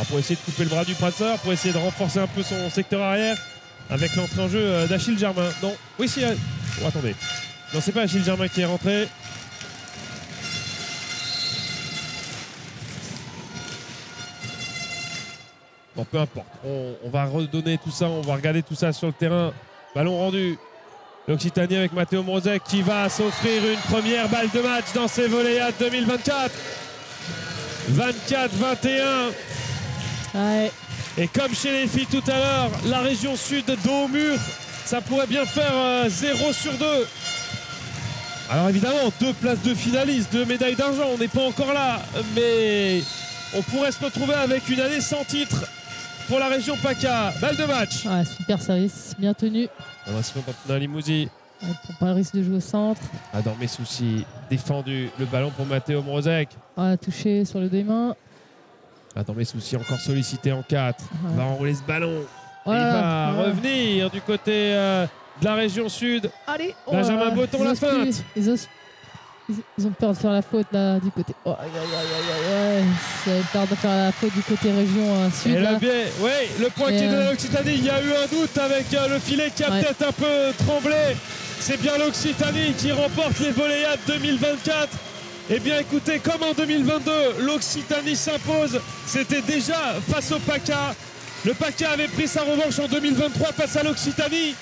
Speaker 1: Pour essayer de couper le bras du passeur, pour essayer de renforcer un peu son secteur arrière avec l'entrée en jeu d'Achille Germain. Non, oui, si. Oh, attendez. Non, c'est pas Achille Germain qui est rentré. Bon, peu importe. On va redonner tout ça, on va regarder tout ça sur le terrain. Ballon rendu. L'Occitanie avec Matteo Mrozek qui va s'offrir une première balle de match dans ces Voléades 2024. 24-21.
Speaker 2: Ouais.
Speaker 1: Et comme chez les filles tout à l'heure, la région sud dos au mur, ça pourrait bien faire 0 sur 2. Alors évidemment, 2 places de finalistes, 2 médailles d'argent, on n'est pas encore là. Mais on pourrait se retrouver avec une année sans titre pour la région PACA. Balle de match.
Speaker 2: Super service, bien tenu.
Speaker 1: Dans Limousin.
Speaker 2: Pour pas le risque de jouer au centre.
Speaker 1: Dans mes soucis, défendu le ballon pour Matteo Mrozek.
Speaker 2: Touché sur le deux mains.
Speaker 1: Dans mes soucis, encore sollicité en 4. Il va enrouler ce ballon. Il va revenir du côté de la région sud.
Speaker 2: Allez,
Speaker 1: Benjamin Botton, la feinte.
Speaker 2: Ils ont peur de faire la faute là du côté. Ils ont peur de faire la faute du côté région sud.
Speaker 1: Et le biais, le point qui est donné à l'Occitanie. Il y a eu un doute avec le filet qui a peut-être un peu tremblé. C'est bien l'Occitanie qui remporte les Voléades 2024. Eh bien écoutez, comme en 2022, l'Occitanie s'impose. C'était déjà face au PACA. Le PACA avait pris sa revanche en 2023 face à l'Occitanie.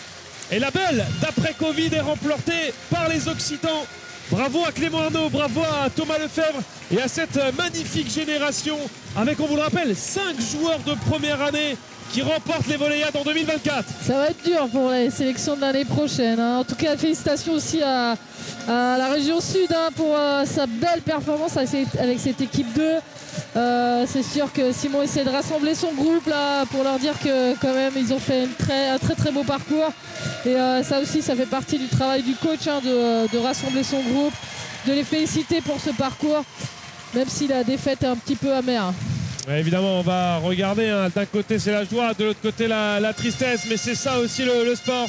Speaker 1: Et la belle d'après-Covid est remportée par les Occitans. Bravo à Clément Arnaud, bravo à Thomas Lefebvre et à cette magnifique génération avec, on vous le rappelle, 5 joueurs de première année qui remportent les Voléiades en 2024.
Speaker 2: Ça va être dur pour les sélections de l'année prochaine. Hein. En tout cas, félicitations aussi à la région Sud pour sa belle performance avec cette équipe 2. C'est sûr que Simon essaie de rassembler son groupe là pour leur dire que quand même ils ont fait un très beau parcours. Et ça aussi, ça fait partie du travail du coach de rassembler son groupe, de les féliciter pour ce parcours, même si la défaite est un petit peu amère.
Speaker 1: Ouais, évidemment, on va regarder. Hein. D'un côté, c'est la joie, de l'autre côté, la tristesse. Mais c'est ça aussi le sport.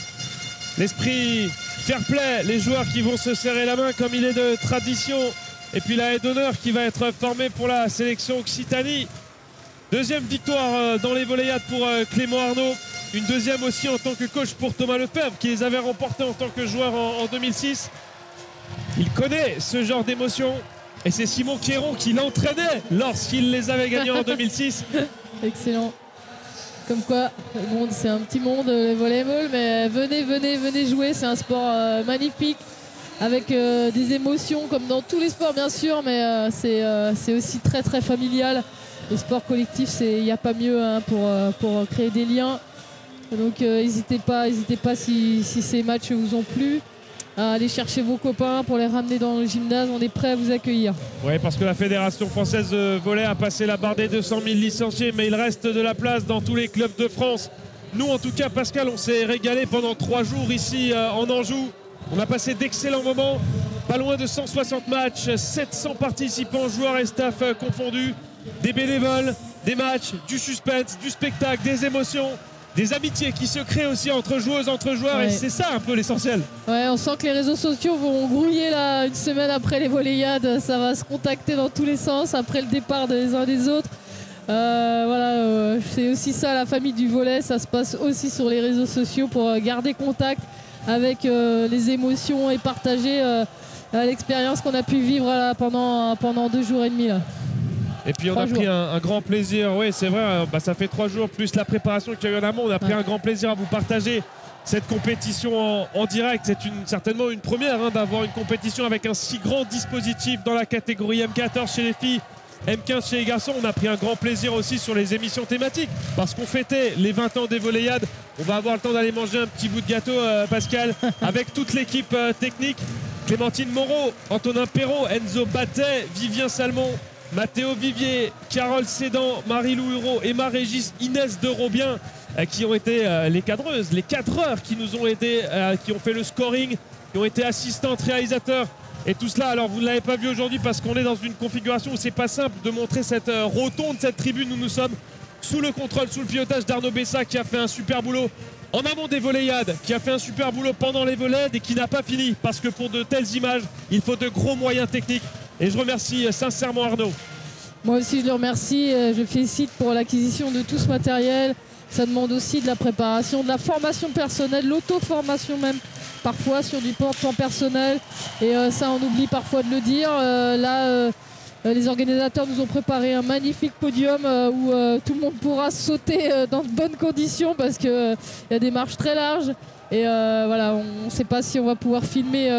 Speaker 1: L'esprit fair play, les joueurs qui vont se serrer la main comme il est de tradition. Et puis la haie d'honneur qui va être formée pour la sélection Occitanie. Deuxième victoire dans les Voléiades pour Clément Arnaud. Une deuxième aussi en tant que coach pour Thomas Lefebvre qui les avait remportés en tant que joueur en 2006. Il connaît ce genre d'émotion. Et c'est Simon Quéron qui l'entraînait lorsqu'il les avait gagnés en 2006.
Speaker 2: Excellent. Comme quoi, le monde, c'est un petit monde, le volleyball, mais venez jouer. C'est un sport magnifique, avec des émotions comme dans tous les sports bien sûr, mais c'est aussi très familial. Le sport collectif, il n'y a pas mieux pour créer des liens. Donc n'hésitez pas si ces matchs vous ont plu. Allez chercher vos copains pour les ramener dans le gymnase, on est prêt à vous accueillir.
Speaker 1: Oui, parce que la Fédération française de volley a passé la barre des 200 000 licenciés, mais il reste de la place dans tous les clubs de France. Nous, en tout cas, Pascal, on s'est régalé pendant 3 jours ici en Anjou. On a passé d'excellents moments, pas loin de 160 matchs, 700 participants, joueurs et staff confondus, des bénévoles, des matchs, du suspense, du spectacle, des émotions. Des amitiés qui se créent aussi entre joueuses, entre joueurs, ouais. Et c'est ça un peu l'essentiel.
Speaker 2: Ouais, on sent que les réseaux sociaux vont grouiller là une semaine après les Voléiades. Ça va se contacter dans tous les sens après le départ des uns des autres. C'est aussi ça la famille du volley. Ça se passe aussi sur les réseaux sociaux pour garder contact avec les émotions et partager l'expérience qu'on a pu vivre là, pendant 2 jours et demi. Là.
Speaker 1: Et puis on a pris un grand plaisir, oui c'est vrai, ça fait 3 jours plus la préparation qu'il y a eu en amont, on a pris un grand plaisir à vous partager cette compétition en direct. C'est certainement une première d'avoir une compétition avec un si grand dispositif dans la catégorie M14 chez les filles, M15 chez les garçons. On a pris un grand plaisir aussi sur les émissions thématiques parce qu'on fêtait les 20 ans des Voléiades. On va avoir le temps d'aller manger un petit bout de gâteau, Pascal, avec toute l'équipe technique. Clémentine Moreau, Antonin Perrault, Enzo Battet, Vivien Salmon, Mathéo Vivier, Carole Sédan, Marie-Lou Hureau, Emma Régis, Inès de Robien qui ont été les cadreuses, les cadreurs qui nous ont aidés, qui ont fait le scoring, qui ont été assistantes, réalisateurs et tout cela. Alors vous ne l'avez pas vu aujourd'hui parce qu'on est dans une configuration où c'est pas simple de montrer cette rotonde, cette tribune où nous sommes sous le contrôle, sous le pilotage d'Arnaud Bessa qui a fait un super boulot en amont des Voléiades, qui a fait un super boulot pendant les Voléiades et qui n'a pas fini parce que pour de telles images, il faut de gros moyens techniques. Et je remercie sincèrement Arnaud.
Speaker 2: Moi aussi je le remercie, je félicite pour l'acquisition de tout ce matériel. Ça demande aussi de la préparation, de la formation personnelle, l'auto-formation même parfois sur du temps personnel. Et ça on oublie parfois de le dire. Les organisateurs nous ont préparé un magnifique podium où tout le monde pourra sauter dans de bonnes conditions parce qu'il y a des marches très larges. Et on ne sait pas si on va pouvoir filmer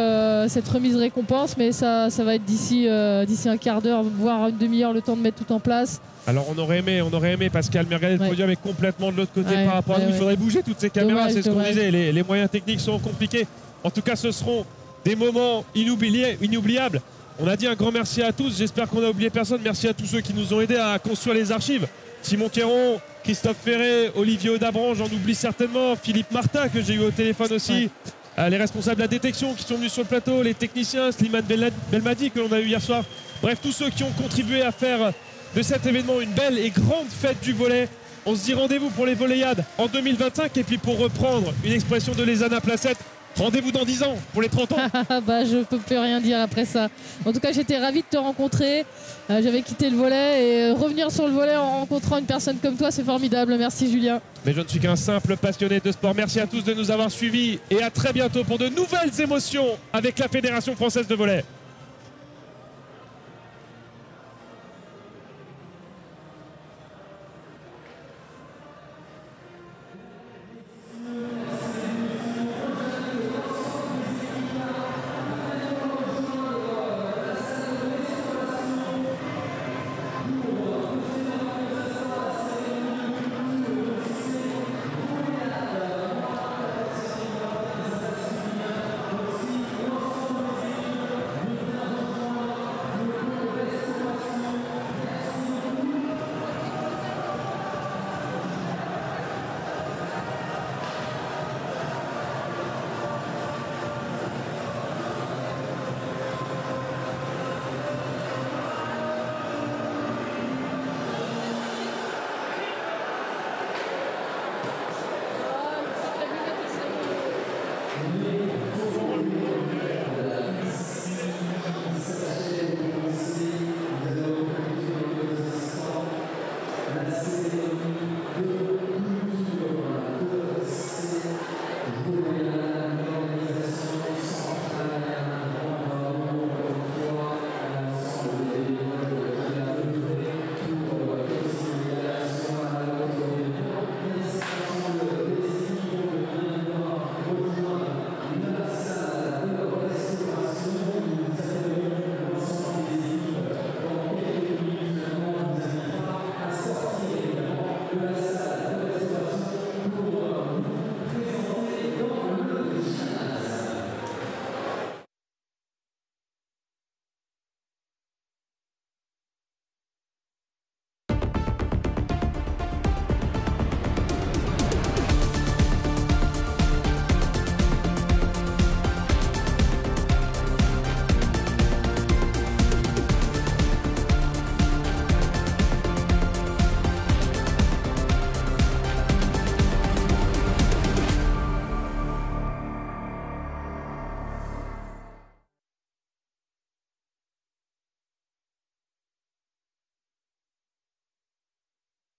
Speaker 2: cette remise récompense, mais ça va être d'ici un quart d'heure, voire une demi-heure, le temps de mettre tout en place.
Speaker 1: Alors on aurait aimé Pascal, mais regardez, le podium est complètement de l'autre côté par rapport à nous. Il faudrait bouger toutes ces caméras, c'est ce qu'on disait. Les moyens techniques sont compliqués. En tout cas, ce seront des moments inoubliables. On a dit un grand merci à tous. J'espère qu'on n'a oublié personne. Merci à tous ceux qui nous ont aidés à construire les archives. Simon Quéron, Christophe Ferré, Olivier Audabran, j'en oublie certainement, Philippe Martin que j'ai eu au téléphone aussi, les responsables de la détection qui sont venus sur le plateau, les techniciens, Slimane Belmadi que l'on a eu hier soir. Bref, tous ceux qui ont contribué à faire de cet événement une belle et grande fête du volley. On se dit rendez-vous pour les Voléiades en 2025 et puis pour reprendre une expression de Lézana Placette, rendez-vous dans 10 ans pour les 30 ans.
Speaker 2: Je ne peux plus rien dire après ça. En tout cas, j'étais ravi de te rencontrer. J'avais quitté le volley et revenir sur le volley en rencontrant une personne comme toi, c'est formidable. Merci Julien.
Speaker 1: Mais je ne suis qu'un simple passionné de sport. Merci à tous de nous avoir suivis et à très bientôt pour de nouvelles émotions avec la Fédération française de volley.